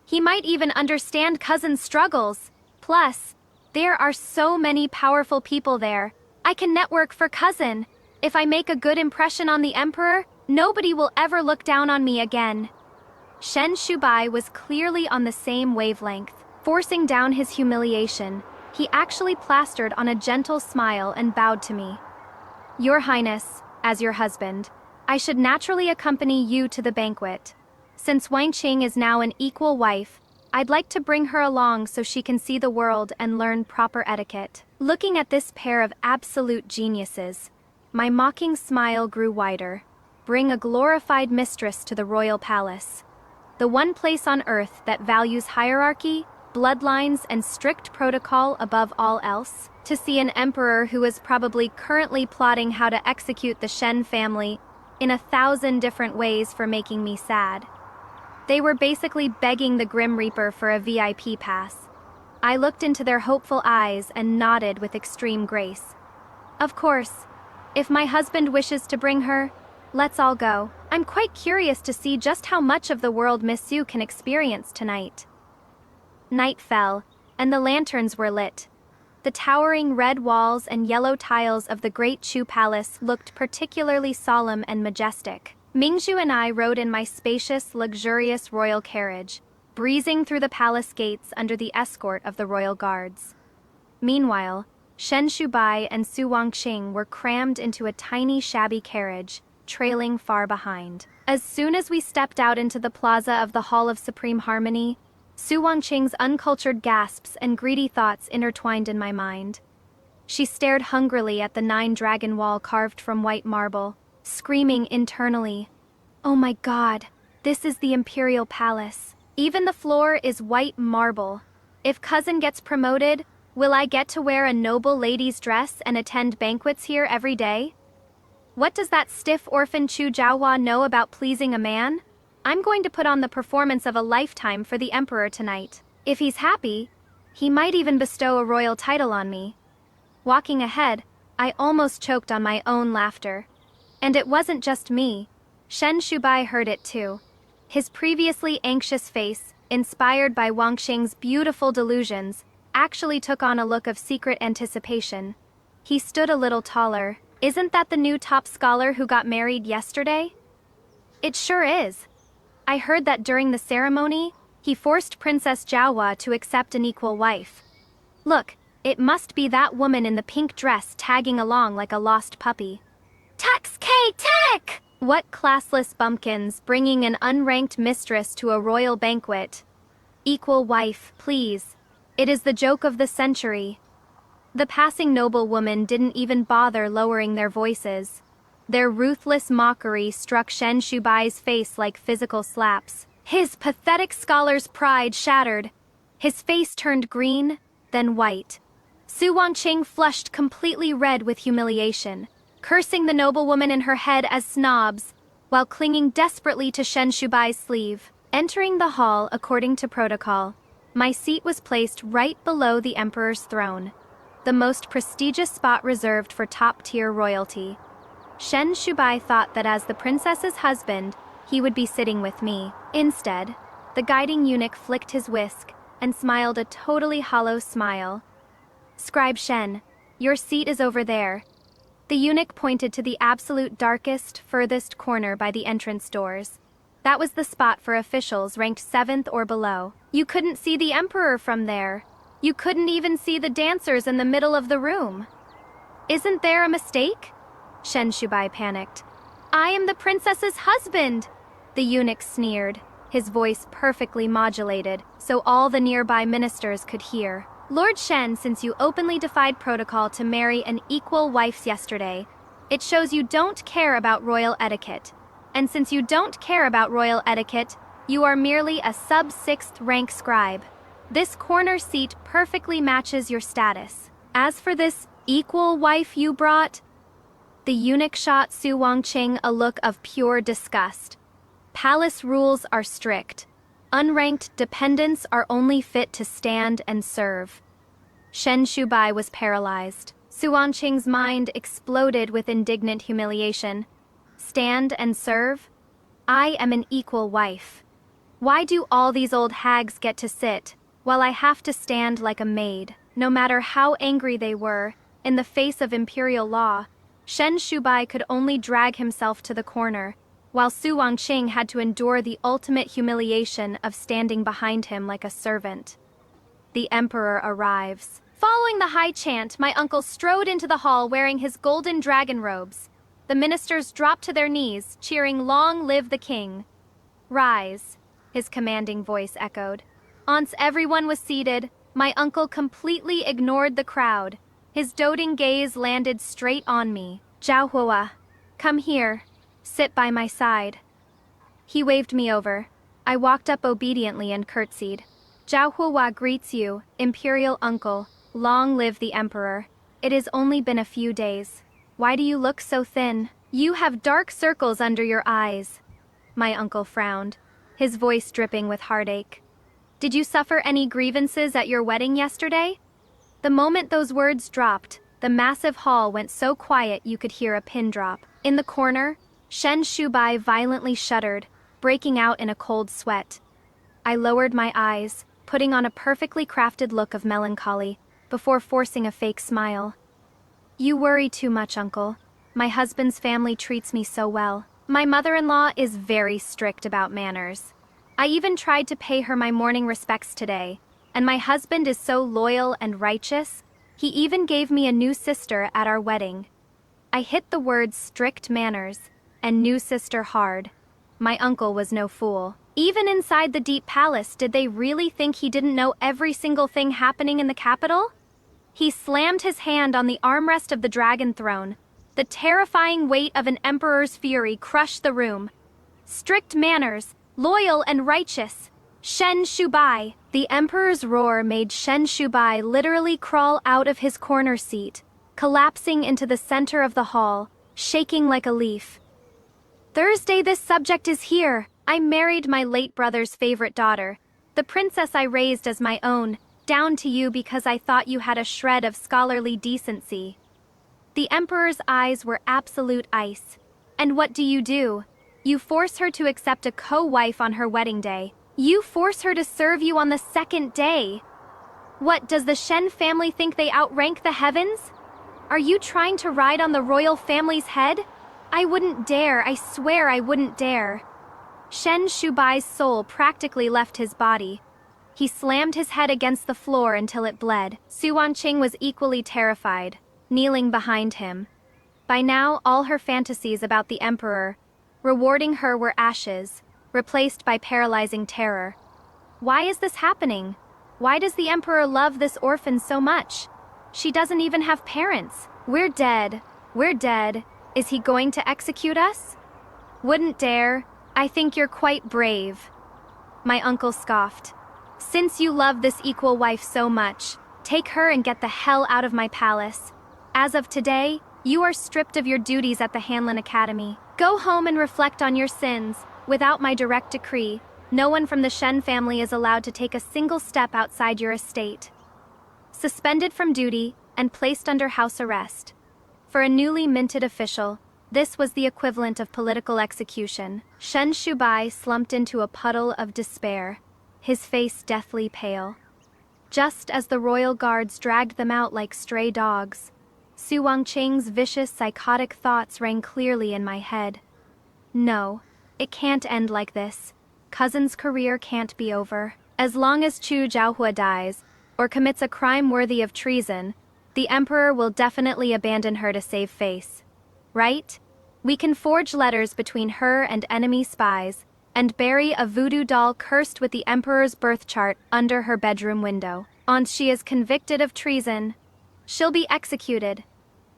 He might even understand cousin's struggles. Plus, there are so many powerful people there. I can network for cousin. If I make a good impression on the emperor, nobody will ever look down on me again. Shen Shubai was clearly on the same wavelength. Forcing down his humiliation, he actually plastered on a gentle smile and bowed to me. "Your Highness, as your husband, I should naturally accompany you to the banquet. Since Wangqing is now an equal wife, I'd like to bring her along so she can see the world and learn proper etiquette." Looking at this pair of absolute geniuses, my mocking smile grew wider. Bring a glorified mistress to the royal palace. The one place on earth that values hierarchy, bloodlines, and strict protocol above all else. To see an emperor who is probably currently plotting how to execute the Shen family in 1,000 different ways for making me sad. They were basically begging the Grim Reaper for a VIP pass. I looked into their hopeful eyes and nodded with extreme grace. "Of course, if my husband wishes to bring her, let's all go. I'm quite curious to see just how much of the world Miss Su can experience tonight." Night fell, and the lanterns were lit. The towering red walls and yellow tiles of the Great Chu Palace looked particularly solemn and majestic. Mingzhu and I rode in my spacious, luxurious royal carriage, breezing through the palace gates under the escort of the royal guards. Meanwhile, Shen Shubai and Su Wangqing were crammed into a tiny, shabby carriage, trailing far behind. As soon as we stepped out into the plaza of the Hall of Supreme Harmony, Su Wangqing's uncultured gasps and greedy thoughts intertwined in my mind. She stared hungrily at the 9-dragon wall carved from white marble, screaming internally, "Oh my God, this is the Imperial Palace. Even the floor is white marble. If cousin gets promoted, will I get to wear a noble lady's dress and attend banquets here every day? What does that stiff orphan Chu Jiahua know about pleasing a man? I'm going to put on the performance of a lifetime for the emperor tonight. If he's happy, he might even bestow a royal title on me. Walking ahead, I almost choked on my own laughter. And it wasn't just me. Shen Shubai heard it too. His previously anxious face, inspired by Wang Xing's beautiful delusions, actually took on a look of secret anticipation. He stood a little taller. Isn't that the new top scholar who got married yesterday? It sure is. I heard that during the ceremony, he forced Princess Jiahua to accept an equal wife. Look, it must be that woman in the pink dress tagging along like a lost puppy. Tex K-Tech! What classless bumpkins bringing an unranked mistress to a royal banquet. Equal wife, please. It is the joke of the century. The passing noblewomen didn't even bother lowering their voices. Their ruthless mockery struck Shen Shubai's face like physical slaps. His pathetic scholar's pride shattered. His face turned green, then white. Su Wangqing flushed completely red with humiliation, cursing the noblewoman in her head as snobs, while clinging desperately to Shen Shubai's sleeve. Entering the hall according to protocol, my seat was placed right below the emperor's throne, the most prestigious spot reserved for top-tier royalty. Shen Shubai thought that as the princess's husband, he would be sitting with me. Instead, the guiding eunuch flicked his whisk and smiled a totally hollow smile. Scribe Shen, your seat is over there. The eunuch pointed to the absolute darkest, furthest corner by the entrance doors. That was the spot for officials ranked 7th or below. You couldn't see the emperor from there. You couldn't even see the dancers in the middle of the room. Isn't there a mistake? Shen Shubai panicked. I am the princess's husband! The eunuch sneered, his voice perfectly modulated, so all the nearby ministers could hear. Lord Shen, since you openly defied protocol to marry an equal wife yesterday, it shows you don't care about royal etiquette. And since you don't care about royal etiquette, you are merely a sub-6th rank scribe. This corner seat perfectly matches your status. As for this equal wife you brought, the eunuch shot Su Wangqing a look of pure disgust. Palace rules are strict. Unranked dependents are only fit to stand and serve. Shen Shubai was paralyzed. Su Wangqing's mind exploded with indignant humiliation. Stand and serve? I am an equal wife. Why do all these old hags get to sit, while I have to stand like a maid? No matter how angry they were, in the face of imperial law, Shen Shubai could only drag himself to the corner, while Su Wangqing had to endure the ultimate humiliation of standing behind him like a servant. The emperor arrives. Following the high chant, my uncle strode into the hall wearing his golden dragon robes. The ministers dropped to their knees, cheering "Long live the king." Rise, his commanding voice echoed. Once everyone was seated, my uncle completely ignored the crowd. His doting gaze landed straight on me. Jiahua, come here. Sit by my side. He waved me over. I walked up obediently and curtsied. Jiahua greets you, imperial uncle. Long live the emperor. It has only been a few days. Why do you look so thin? You have dark circles under your eyes. My uncle frowned, his voice dripping with heartache. Did you suffer any grievances at your wedding yesterday? The moment those words dropped, the massive hall went so quiet you could hear a pin drop. In the corner, Shen Shubai violently shuddered, breaking out in a cold sweat. I lowered my eyes, putting on a perfectly crafted look of melancholy, before forcing a fake smile. You worry too much, uncle. My husband's family treats me so well. My mother-in-law is very strict about manners. I even tried to pay her my morning respects today, and my husband is so loyal and righteous, he even gave me a new sister at our wedding. I hit the words strict manners and new sister hard. My uncle was no fool. Even inside the deep palace, did they really think he didn't know every single thing happening in the capital? He slammed his hand on the armrest of the dragon throne. The terrifying weight of an emperor's fury crushed the room. Strict manners, loyal and righteous. Shen Shubai. The emperor's roar made Shen Shubai literally crawl out of his corner seat, collapsing into the center of the hall, shaking like a leaf. Thursday, this subject is here. I married my late brother's favorite daughter, the princess I raised as my own, down to you because I thought you had a shred of scholarly decency. The emperor's eyes were absolute ice. And what do? You force her to accept a co-wife on her wedding day. You force her to serve you on the second day. What, does the Shen family think they outrank the heavens? Are you trying to ride on the royal family's head? I wouldn't dare, I swear I wouldn't dare. Shen Shubai's soul practically left his body. He slammed his head against the floor until it bled. Su Wanqing was equally terrified, kneeling behind him. By now, all her fantasies about the emperor, rewarding her, were ashes, replaced by paralyzing terror. Why is this happening? Why does the emperor love this orphan so much? She doesn't even have parents. We're dead. We're dead. Is he going to execute us? Wouldn't dare. I think you're quite brave. My uncle scoffed. Since you love this equal wife so much, take her and get the hell out of my palace. As of today, you are stripped of your duties at the Hanlin Academy. Go home and reflect on your sins. Without my direct decree, no one from the Shen family is allowed to take a single step outside your estate. Suspended from duty and placed under house arrest. For a newly minted official, this was the equivalent of political execution. Shen Shubai slumped into a puddle of despair, his face deathly pale. Just as the royal guards dragged them out like stray dogs, Su Wanqing's vicious, psychotic thoughts rang clearly in my head. No, it can't end like this. Cousin's career can't be over. As long as Chu Zhaohua dies, or commits a crime worthy of treason, the emperor will definitely abandon her to save face. Right? We can forge letters between her and enemy spies, and bury a voodoo doll cursed with the emperor's birth chart under her bedroom window. Once she is convicted of treason, she'll be executed.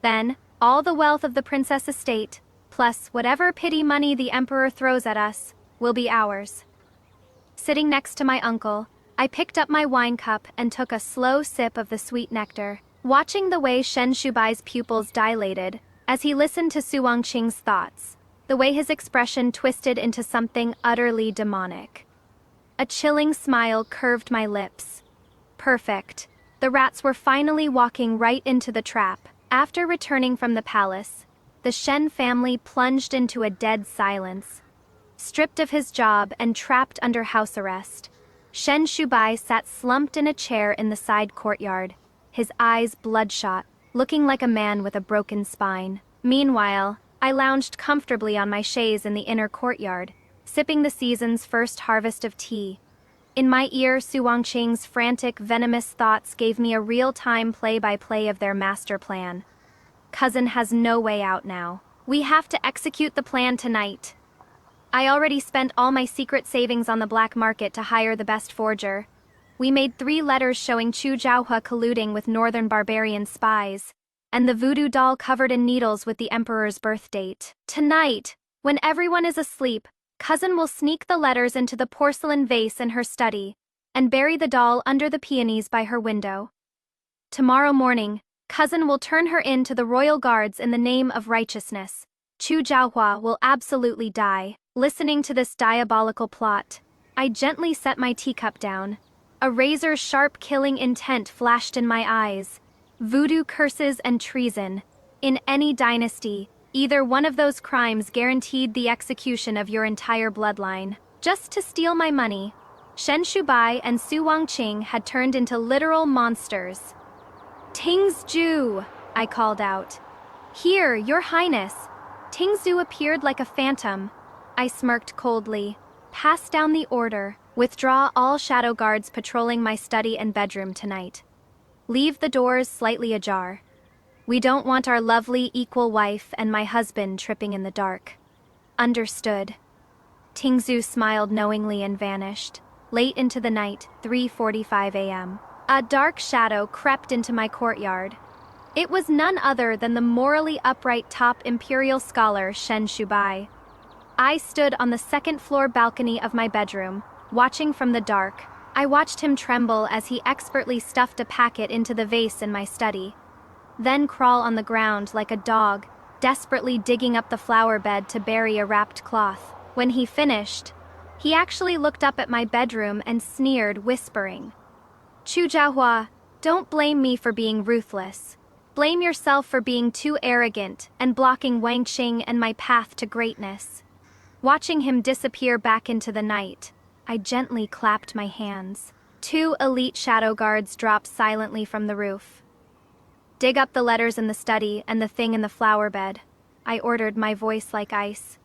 Then, all the wealth of the princess estate, plus whatever pity money the emperor throws at us, will be ours. Sitting next to my uncle, I picked up my wine cup and took a slow sip of the sweet nectar, watching the way Shen Shubai's pupils dilated as he listened to Su Wanqing's thoughts, the way his expression twisted into something utterly demonic. A chilling smile curved my lips. Perfect. The rats were finally walking right into the trap. After returning from the palace, the Shen family plunged into a dead silence. Stripped of his job and trapped under house arrest, Shen Shubai sat slumped in a chair in the side courtyard, his eyes bloodshot, looking like a man with a broken spine. Meanwhile, I lounged comfortably on my chaise in the inner courtyard, sipping the season's first harvest of tea. In my ear, Su Wanqing's frantic, venomous thoughts gave me a real-time play-by-play of their master plan. Cousin has no way out now. We have to execute the plan tonight. I already spent all my secret savings on the black market to hire the best forger. We made 3 letters showing Chu Zhaohua colluding with northern barbarian spies, and the voodoo doll covered in needles with the emperor's birth date. Tonight, when everyone is asleep, Cousin will sneak the letters into the porcelain vase in her study, and bury the doll under the peonies by her window. Tomorrow morning, Cousin will turn her in to the royal guards in the name of righteousness. Chu Zhaohua will absolutely die. Listening to this diabolical plot, I gently set my teacup down. A razor-sharp killing intent flashed in my eyes. Voodoo curses and treason. In any dynasty, either one of those crimes guaranteed the execution of your entire bloodline. Just to steal my money, Shen Shubai and Su Wanqing had turned into literal monsters. Tingzhu, I called out. Here, your highness. Tingzhu appeared like a phantom. I smirked coldly. Pass down the order. Withdraw all shadow guards patrolling my study and bedroom tonight. Leave the doors slightly ajar. We don't want our lovely equal wife and my husband tripping in the dark. Understood. Tingzhu smiled knowingly and vanished. Late into the night, 3:45 a.m. A dark shadow crept into my courtyard. It was none other than the morally upright top imperial scholar Shen Shubai. I stood on the second-floor balcony of my bedroom, watching from the dark. I watched him tremble as he expertly stuffed a packet into the vase in my study, then crawl on the ground like a dog, desperately digging up the flower bed to bury a wrapped cloth. When he finished, He actually looked up at my bedroom and sneered, whispering, "Chu Jiahua, don't blame me for being ruthless. Blame yourself for being too arrogant and blocking Wang Qing and my path to greatness." Watching him disappear back into the night, I gently clapped my hands. 2 elite shadow guards dropped silently from the roof. "Dig up the letters in the study and the thing in the flower bed," I ordered, my voice like ice.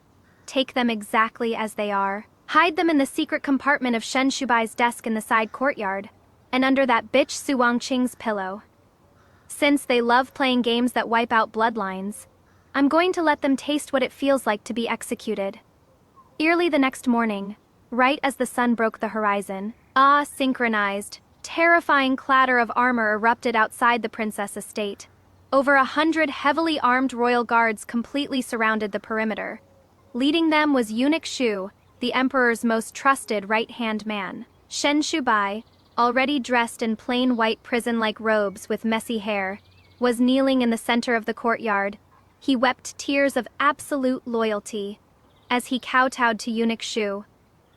"Take them exactly as they are. Hide them in the secret compartment of Shen Shubai's desk in the side courtyard, and under that bitch Su Wangqing's pillow. Since they love playing games that wipe out bloodlines, I'm going to let them taste what it feels like to be executed." Early the next morning, right as the sun broke the horizon, synchronized, terrifying clatter of armor erupted outside the princess estate. Over 100 heavily armed royal guards completely surrounded the perimeter. Leading them was Eunuch Shu, the emperor's most trusted right-hand man. Shen Shubai, already dressed in plain white prison-like robes with messy hair, was kneeling in the center of the courtyard. He wept tears of absolute loyalty as he kowtowed to Eunuch Shu.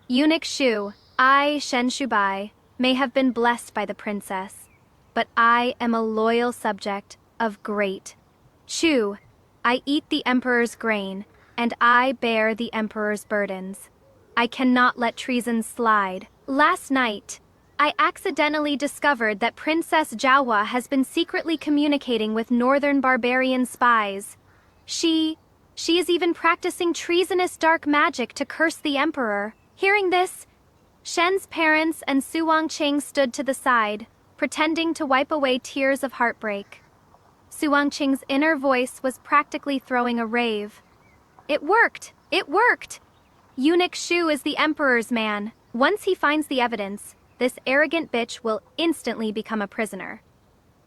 "Eunuch Shu, I, Shen Shubai, may have been blessed by the princess, but I am a loyal subject of great Shu. I eat the emperor's grain, and I bear the emperor's burdens. I cannot let treason slide. Last night, I accidentally discovered that Princess Jiahua has been secretly communicating with northern barbarian spies. She is even practicing treasonous dark magic to curse the emperor." Hearing this, Shen's parents and Su Wangqing stood to the side, pretending to wipe away tears of heartbreak. Su Wangqing's inner voice was practically throwing a rave. "It worked! It worked! Eunuch Shu is the emperor's man. Once he finds the evidence, this arrogant bitch will instantly become a prisoner.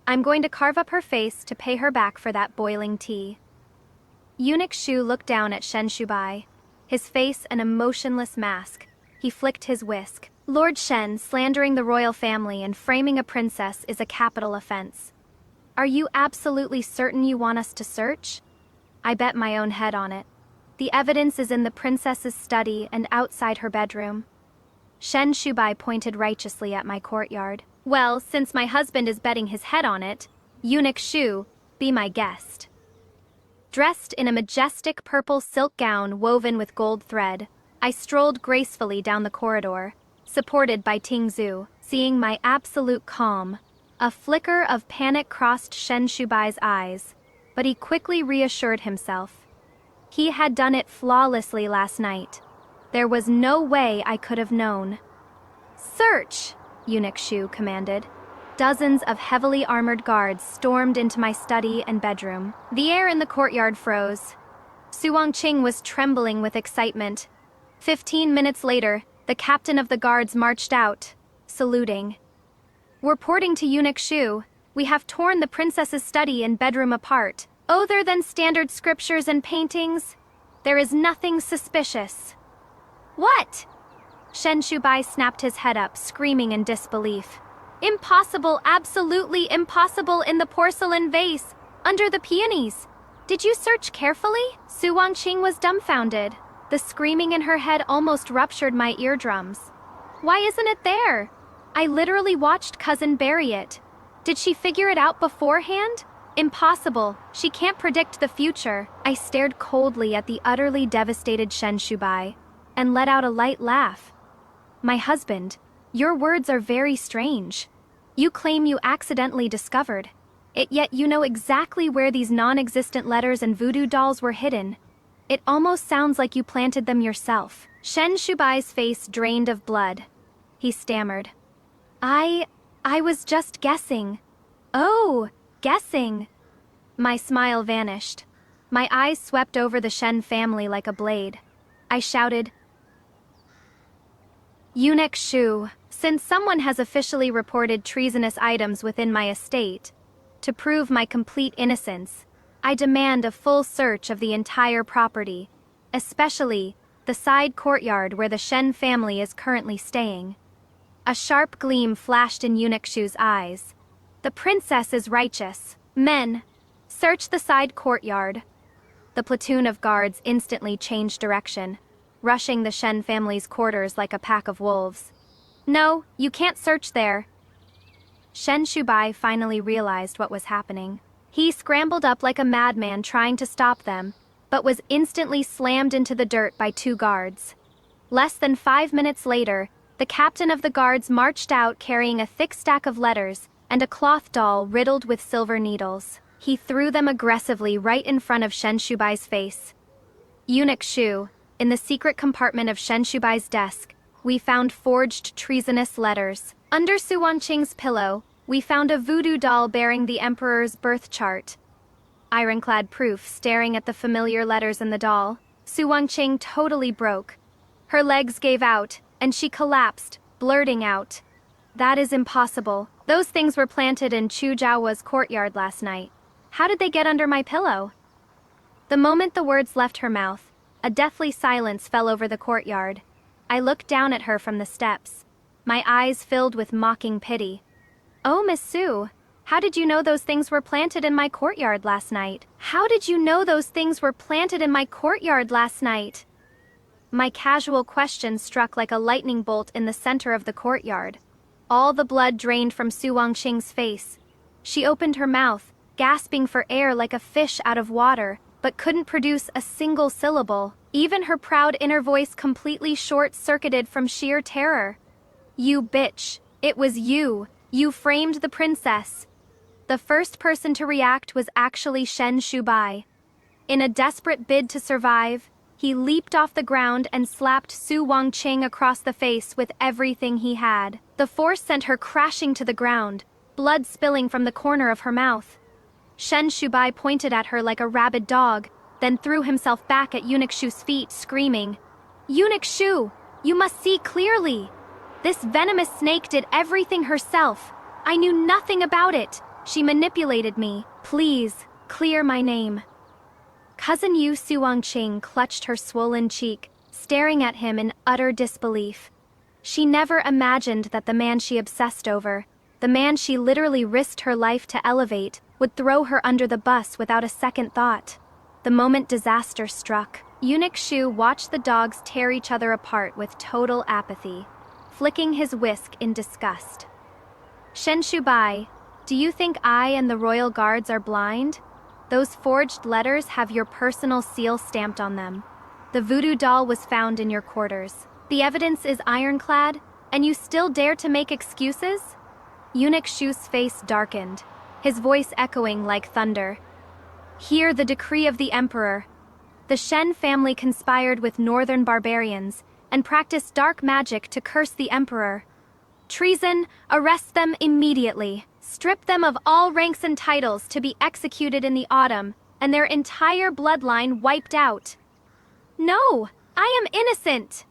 I'm going to carve up her face to pay her back for that boiling tea." Eunuch Shu looked down at Shen Shubai, his face an emotionless mask. He flicked his whisk. "Lord Shen, slandering the royal family and framing a princess is a capital offense. Are you absolutely certain you want us to search?" I bet my own head on it. The evidence is in the princess's study and outside her bedroom. Shen Shubai pointed righteously at my courtyard. "Well, since my husband is betting his head on it, Eunuch Shu, be my guest." Dressed in a majestic purple silk gown woven with gold thread, I strolled gracefully down the corridor, supported by Ting Zhu. Seeing my absolute calm, a flicker of panic crossed Shen Shubai's eyes, but he quickly reassured himself. He had done it flawlessly last night. There was no way I could have known. "Search!" Eunuch Shu commanded. Dozens of heavily armored guards stormed into my study and bedroom. The air in the courtyard froze. Su Wangqing was trembling with excitement. 15 minutes later, the captain of the guards marched out, saluting. "We're reporting to Eunuch Shu. We have torn the princess's study and bedroom apart. Other than standard scriptures and paintings, there is nothing suspicious." "What?" Shen Shubai snapped his head up, screaming in disbelief. "Impossible, absolutely impossible in the porcelain vase, under the peonies. Did you search carefully?" Su Wangqing was dumbfounded. The screaming in her head almost ruptured my eardrums. "Why isn't it there? I literally watched cousin bury it. Did she figure it out beforehand? Impossible. She can't predict the future." I stared coldly at the utterly devastated Shen Shubai and let out a light laugh. "My husband, your words are very strange. You claim you accidentally discovered it, yet you know exactly where these non-existent letters and voodoo dolls were hidden. It almost sounds like you planted them yourself." Shen Shubai's face drained of blood. He stammered. I was just guessing." "Oh, guessing." My smile vanished. My eyes swept over the Shen family like a blade. I shouted, "Eunuch Shu, since someone has officially reported treasonous items within my estate, to prove my complete innocence, I demand a full search of the entire property, especially the side courtyard where the Shen family is currently staying." A sharp gleam flashed in Eunuch Shu's eyes. "The princess is righteous. Men, search the side courtyard." The platoon of guards instantly changed direction. rushing the Shen family's quarters like a pack of wolves. No, you can't search there. Shen Shubai finally realized what was happening. He scrambled up like a madman trying to stop them, but was instantly slammed into the dirt by two guards. Less than 5 minutes later, the captain of the guards marched out carrying a thick stack of letters and a cloth doll riddled with silver needles. He threw them aggressively right in front of Shen Shubai's face. Eunuch Shu, in the secret compartment of Shen Shubai's desk, we found forged treasonous letters. Under Su Wangqing's pillow, we found a voodoo doll bearing the emperor's birth chart. Ironclad proof staring at the familiar letters in the doll. Su Wangqing totally broke. Her legs gave out, and she collapsed, blurting out, "That is impossible. Those things were planted in Chu Jiaowa's courtyard last night. How did they get under my pillow?" The moment the words left her mouth, a deathly silence fell over the courtyard. I looked down at her from the steps, my eyes filled with mocking pity. "Oh, Miss Su, how did you know those things were planted in my courtyard last night? How did you know those things were planted in my courtyard last night?" My casual question struck like a lightning bolt in the center of the courtyard. All the blood drained from Su Wangqing's face. She opened her mouth, gasping for air like a fish out of water, but couldn't produce a single syllable. Even her proud inner voice completely short-circuited from sheer terror. "You bitch. It was you. You framed the princess." The first person to react was actually Shen Shubai. In a desperate bid to survive, he leaped off the ground and slapped Su Wangqing across the face with everything he had. The force sent her crashing to the ground, blood spilling from the corner of her mouth. Shen Shubai pointed at her like a rabid dog, then threw himself back at Eunuch Shu's feet, screaming, "Eunuch Shu, you must see clearly. This venomous snake did everything herself. I knew nothing about it. She manipulated me. Please, clear my name." Cousin Yu Su Wangqing clutched her swollen cheek, staring at him in utter disbelief. She never imagined that the man she obsessed over, the man she literally risked her life to elevate, would throw her under the bus without a second thought. The moment disaster struck, Eunuch Shu watched the dogs tear each other apart with total apathy, flicking his whisk in disgust. "Shen Shubai, do you think I and the royal guards are blind? Those forged letters have your personal seal stamped on them. The voodoo doll was found in your quarters. The evidence is ironclad, and you still dare to make excuses?" Eunuch Shu's face darkened, his voice echoing like thunder. "Hear the decree of the emperor. The Shen family conspired with northern barbarians and practiced dark magic to curse the emperor. Treason, arrest them immediately. Strip them of all ranks and titles to be executed in the autumn, and their entire bloodline wiped out." "No, I am innocent!"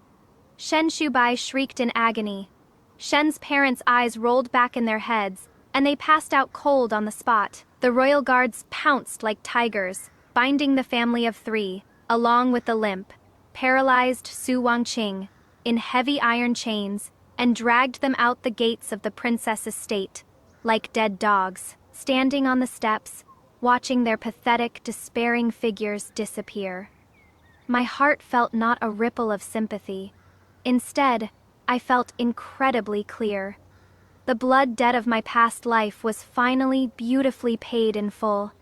Shen Shubai shrieked in agony. Shen's parents' eyes rolled back in their heads, and they passed out cold on the spot. The royal guards pounced like tigers, binding the family of 3, along with the limp, paralyzed Su Wangqing, in heavy iron chains, and dragged them out the gates of the princess' estate, like dead dogs, standing on the steps, watching their pathetic, despairing figures disappear. My heart felt not a ripple of sympathy. Instead, I felt incredibly clear. The blood debt of my past life was finally beautifully paid in full.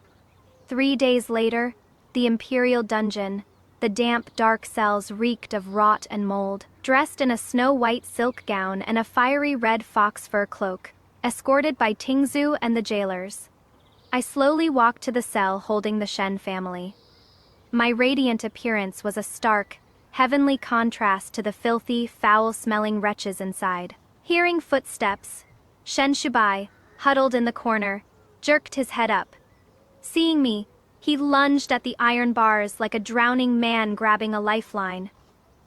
3 days later, the Imperial dungeon, the damp, dark cells reeked of rot and mold. Dressed in a snow-white silk gown and a fiery red fox fur cloak, escorted by Tingzu and the jailers, I slowly walked to the cell holding the Shen family. My radiant appearance was a stark, heavenly contrast to the filthy, foul-smelling wretches inside. Hearing footsteps, Shen Shubai, huddled in the corner, jerked his head up. Seeing me, he lunged at the iron bars like a drowning man grabbing a lifeline.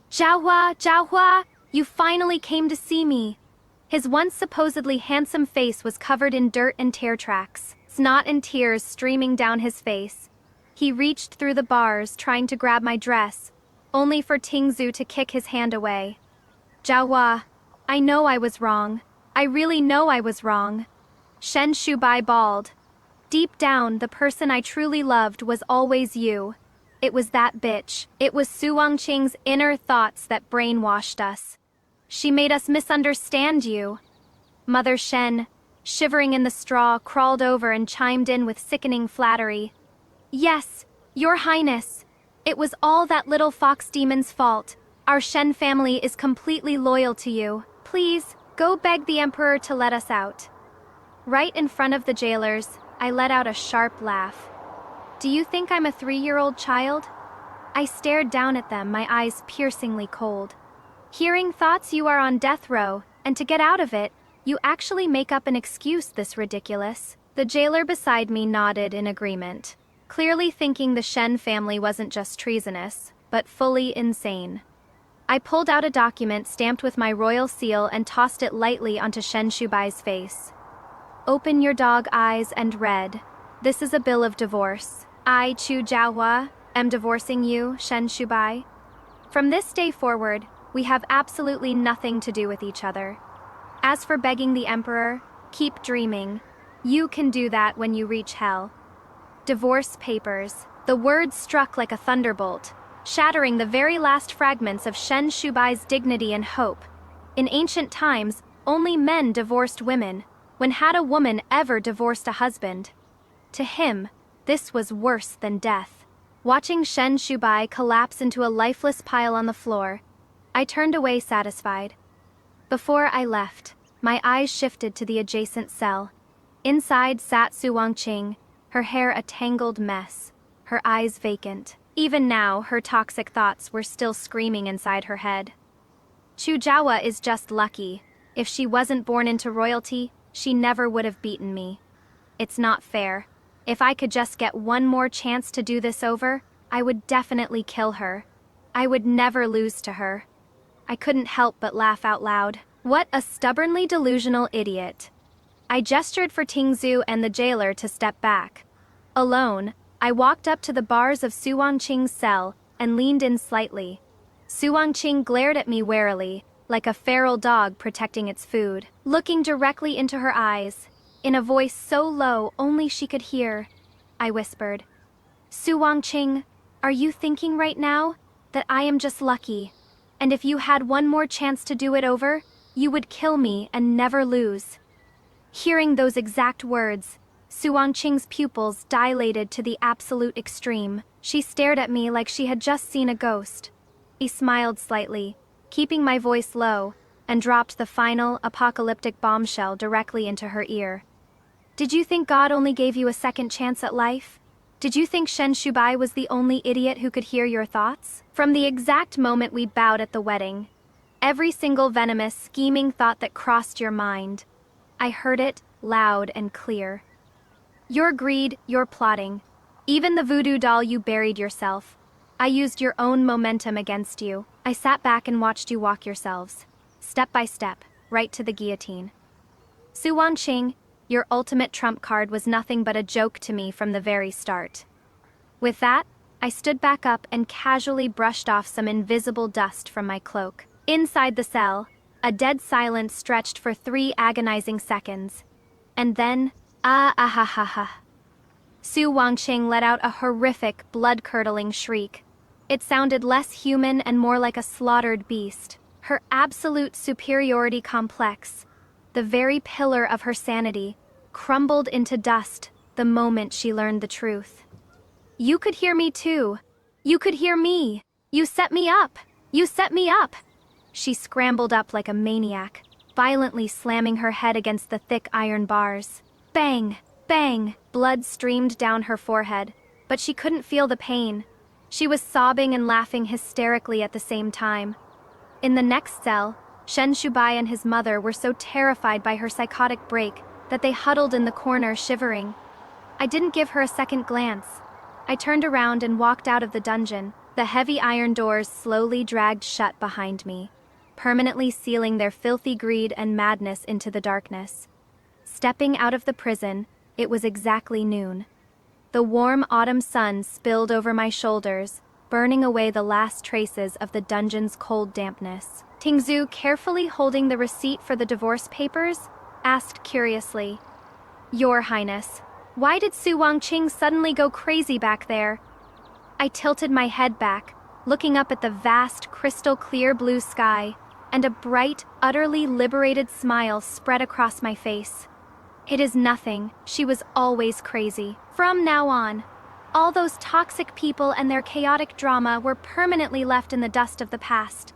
"Jiahua, Jiahua, you finally came to see me." His once supposedly handsome face was covered in dirt and tear tracks, snot and tears streaming down his face. He reached through the bars trying to grab my dress, only for Tingzu to kick his hand away. "Jiahua, I know I was wrong. I really know I was wrong." Shen Shubai bawled. "Deep down, the person I truly loved was always you." It was that bitch. It was Su Wangqing's inner thoughts that brainwashed us. She made us misunderstand you. Mother Shen, shivering in the straw, crawled over and chimed in with sickening flattery. Yes, Your Highness. It was all that little fox demon's fault. Our Shen family is completely loyal to you. Please, go beg the Emperor to let us out. Right in front of the jailers, I let out a sharp laugh. Do you think I'm a 3-year-old child? I stared down at them, my eyes piercingly cold. Hearing thoughts you are on death row, and to get out of it, you actually make up an excuse this ridiculous. The jailer beside me nodded in agreement, clearly thinking the Shen family wasn't just treasonous, but fully insane. I pulled out a document stamped with my royal seal and tossed it lightly onto Shen Shubai's face. Open your dog eyes and read. This is a bill of divorce. I, Chu Jiahua, am divorcing you, Shen Shubai. From this day forward, we have absolutely nothing to do with each other. As for begging the Emperor, keep dreaming. You can do that when you reach hell. Divorce papers. The words struck like a thunderbolt, shattering the very last fragments of Shen Shubai's dignity and hope. In ancient times, only men divorced women. When had a woman ever divorced a husband? To him, this was worse than death. Watching Shen Shubai collapse into a lifeless pile on the floor, I turned away satisfied. Before I left, my eyes shifted to the adjacent cell. Inside sat Su Wangqing, her hair a tangled mess, her eyes vacant. Even now, her toxic thoughts were still screaming inside her head. Chu Jiahua is just lucky. If she wasn't born into royalty, she never would have beaten me. It's not fair. If I could just get one more chance to do this over, I would definitely kill her. I would never lose to her. I couldn't help but laugh out loud. What a stubbornly delusional idiot. I gestured for Tingzhu and the jailer to step back. Alone, I walked up to the bars of Su Wangqing's cell and leaned in slightly. Su Wangqing glared at me warily, like a feral dog protecting its food. Looking directly into her eyes, in a voice so low only she could hear, I whispered, Su Wangqing, are you thinking right now that I am just lucky, and if you had one more chance to do it over, you would kill me and never lose? Hearing those exact words, Su Wangqing's pupils dilated to the absolute extreme. She stared at me like she had just seen a ghost. I smiled slightly, keeping my voice low, and dropped the final, apocalyptic bombshell directly into her ear. Did you think God only gave you a second chance at life? Did you think Shen Shubai was the only idiot who could hear your thoughts? From the exact moment we bowed at the wedding, every single venomous, scheming thought that crossed your mind, I heard it loud and clear. Your greed, your plotting, even the voodoo doll you buried yourself. I used your own momentum against you. I sat back and watched you walk yourselves, step by step, right to the guillotine. Su Wangqing, your ultimate trump card was nothing but a joke to me from the very start. With that, I stood back up and casually brushed off some invisible dust from my cloak. Inside the cell, a dead silence stretched for 3 agonizing seconds. And then, ah. Su Wangqing let out a horrific, blood-curdling shriek. It sounded less human and more like a slaughtered beast. Her absolute superiority complex, the very pillar of her sanity, crumbled into dust the moment she learned the truth. You could hear me too. You could hear me. You set me up. You set me up. She scrambled up like a maniac, violently slamming her head against the thick iron bars. Bang! Bang! Blood streamed down her forehead, but she couldn't feel the pain. She was sobbing and laughing hysterically at the same time. In the next cell, Shen Shubai and his mother were so terrified by her psychotic break that they huddled in the corner shivering. I didn't give her a second glance. I turned around and walked out of the dungeon. The heavy iron doors slowly dragged shut behind me, permanently sealing their filthy greed and madness into the darkness. Stepping out of the prison, it was exactly noon. The warm autumn sun spilled over my shoulders, burning away the last traces of the dungeon's cold dampness. Tingzhu, carefully holding the receipt for the divorce papers, asked curiously, Your Highness, why did Su Wangqing suddenly go crazy back there? I tilted my head back, looking up at the vast, crystal-clear blue sky, and a bright, utterly liberated smile spread across my face. It is nothing, she was always crazy. From now on, all those toxic people and their chaotic drama were permanently left in the dust of the past.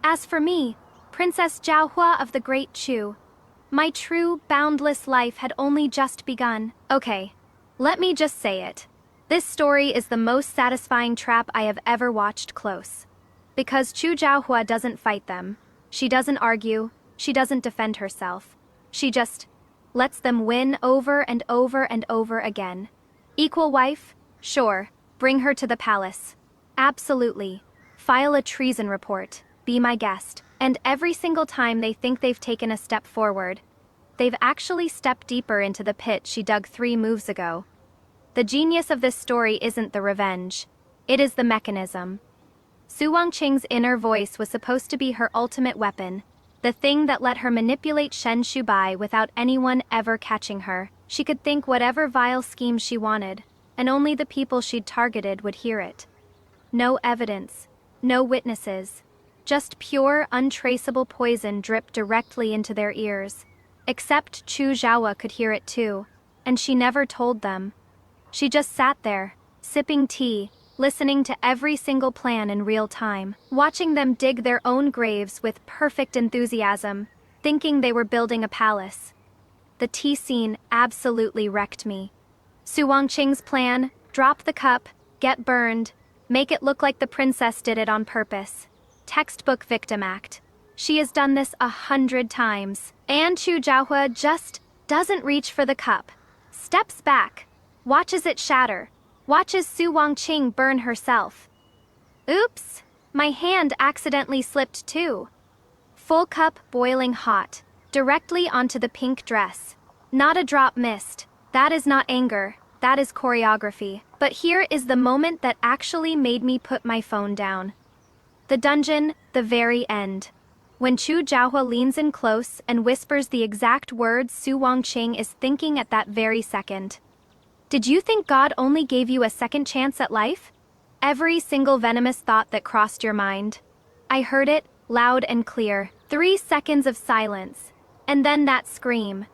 As for me, Princess Jiahua of the Great Chu, my true, boundless life had only just begun. Okay, let me just say it. This story is the most satisfying trap I have ever watched close. Because Chu Jiahua doesn't fight them. She doesn't argue. She doesn't defend herself. She just lets them win over and over and over again. Equal wife? Sure. Bring her to the palace. Absolutely. File a treason report. Be my guest. And every single time they think they've taken a step forward, they've actually stepped deeper into the pit she dug 3 moves ago. The genius of this story isn't the revenge. It is the mechanism. Su Wangqing's inner voice was supposed to be her ultimate weapon, the thing that let her manipulate Shen Shubai without anyone ever catching her. She could think whatever vile scheme she wanted, and only the people she'd targeted would hear it. No evidence, no witnesses, just pure, untraceable poison dripped directly into their ears. Except Chu Jiahua could hear it too, and she never told them. She just sat there, sipping tea, listening to every single plan in real time, watching them dig their own graves with perfect enthusiasm, thinking they were building a palace. The tea scene absolutely wrecked me. Su Wangqing's plan: drop the cup, get burned, make it look like the princess did it on purpose. Textbook victim act. She has done this 100 times. And Chu Jiahua just doesn't reach for the cup. Steps back, watches it shatter, watches Su Wangqing burn herself. Oops, my hand accidentally slipped too. Full cup boiling hot, directly onto the pink dress. Not a drop missed. That is not anger, that is choreography. But here is the moment that actually made me put my phone down. The dungeon, the very end. When Chu Jiahua leans in close and whispers the exact words Su Wangqing is thinking at that very second. Did you think God only gave you a second chance at life? Every single venomous thought that crossed your mind. I heard it, loud and clear. 3 seconds of silence. And then that scream.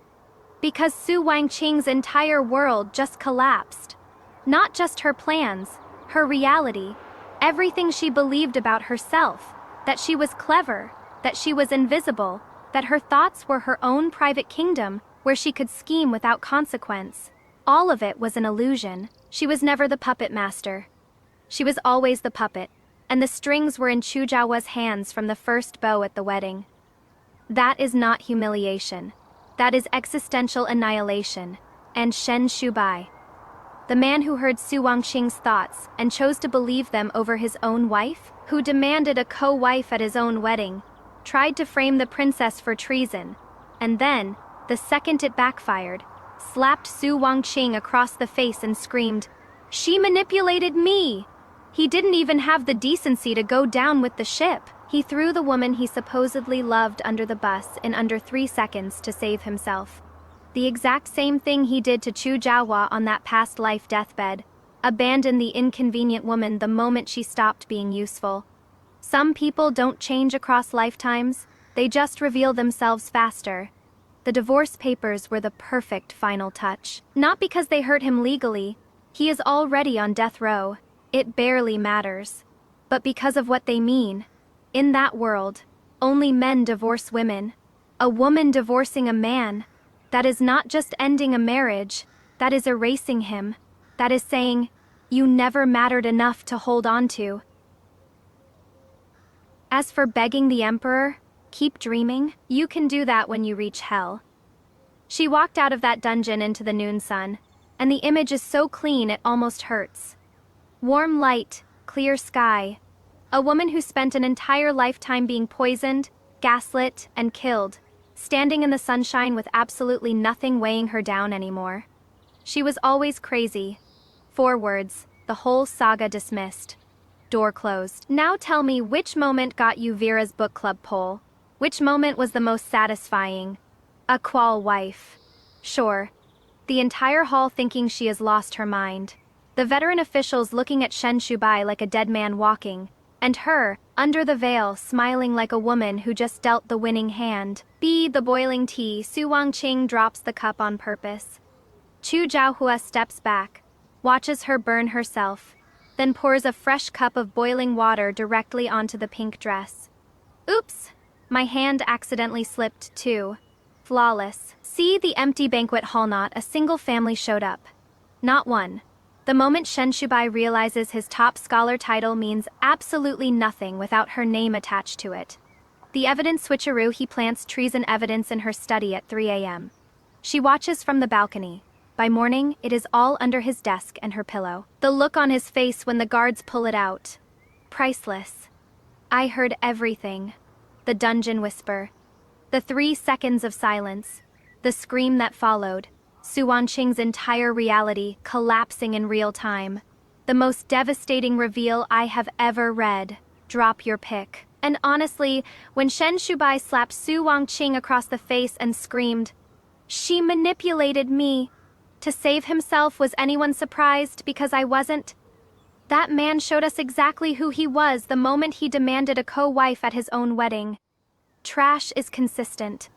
Because Su Wangqing's entire world just collapsed. Not just her plans, her reality, everything she believed about herself, that she was clever, that she was invisible, that her thoughts were her own private kingdom where she could scheme without consequence. All of it was an illusion. She was never the puppet master. She was always the puppet, and the strings were in Chu Jiahua's hands from the first bow at the wedding. That is not humiliation. That is existential annihilation. And Shen Shubai, the man who heard Su Wangqing's thoughts and chose to believe them over his own wife, who demanded a co-wife at his own wedding, tried to frame the princess for treason, and then, the second it backfired, slapped Su Wangqing across the face and screamed, "She manipulated me!" He didn't even have the decency to go down with the ship. He threw the woman he supposedly loved under the bus in under 3 seconds to save himself. The exact same thing he did to Chu Jiahua on that past life deathbed. Abandon the inconvenient woman the moment she stopped being useful. Some people don't change across lifetimes, they just reveal themselves faster. The divorce papers were the perfect final touch. Not because they hurt him legally, he is already on death row, it barely matters. But because of what they mean. In that world, only men divorce women. A woman divorcing a man, that is not just ending a marriage, that is erasing him. That is saying, you never mattered enough to hold on to. As for begging the emperor, keep dreaming, you can do that when you reach hell. She walked out of that dungeon into the noon sun, and the image is so clean it almost hurts. Warm light, clear sky. A woman who spent an entire lifetime being poisoned, gaslit, and killed, standing in the sunshine with absolutely nothing weighing her down anymore. She was always crazy. 4 words, the whole saga dismissed. Door closed. Now tell me which moment got you Vera's book club poll. Which moment was the most satisfying? A qual wife. Sure. The entire hall thinking she has lost her mind. The veteran officials looking at Shen Shubai like a dead man walking, and her, under the veil, smiling like a woman who just dealt the winning hand. The boiling tea, Su Wangqing drops the cup on purpose. Chu Zhaohua steps back, watches her burn herself, then pours a fresh cup of boiling water directly onto the pink dress. Oops! My hand accidentally slipped, too. Flawless. See the empty banquet hall. Not a single family showed up. Not one. The moment Shen Shubai realizes his top scholar title means absolutely nothing without her name attached to it. The evidence switcheroo. He plants treason evidence in her study at 3 a.m. She watches from the balcony. By morning, it is all under his desk and her pillow. The look on his face when the guards pull it out. Priceless. I heard everything. The dungeon whisper. The 3 seconds of silence. The scream that followed. Su Wanqing's entire reality collapsing in real time. The most devastating reveal I have ever read. Drop your pick. And honestly, when Shen Shubai slapped Su Wangqing across the face and screamed, "She manipulated me," to save himself, was anyone surprised? Because I wasn't. That man showed us exactly who he was the moment he demanded a co-wife at his own wedding. Trash is consistent.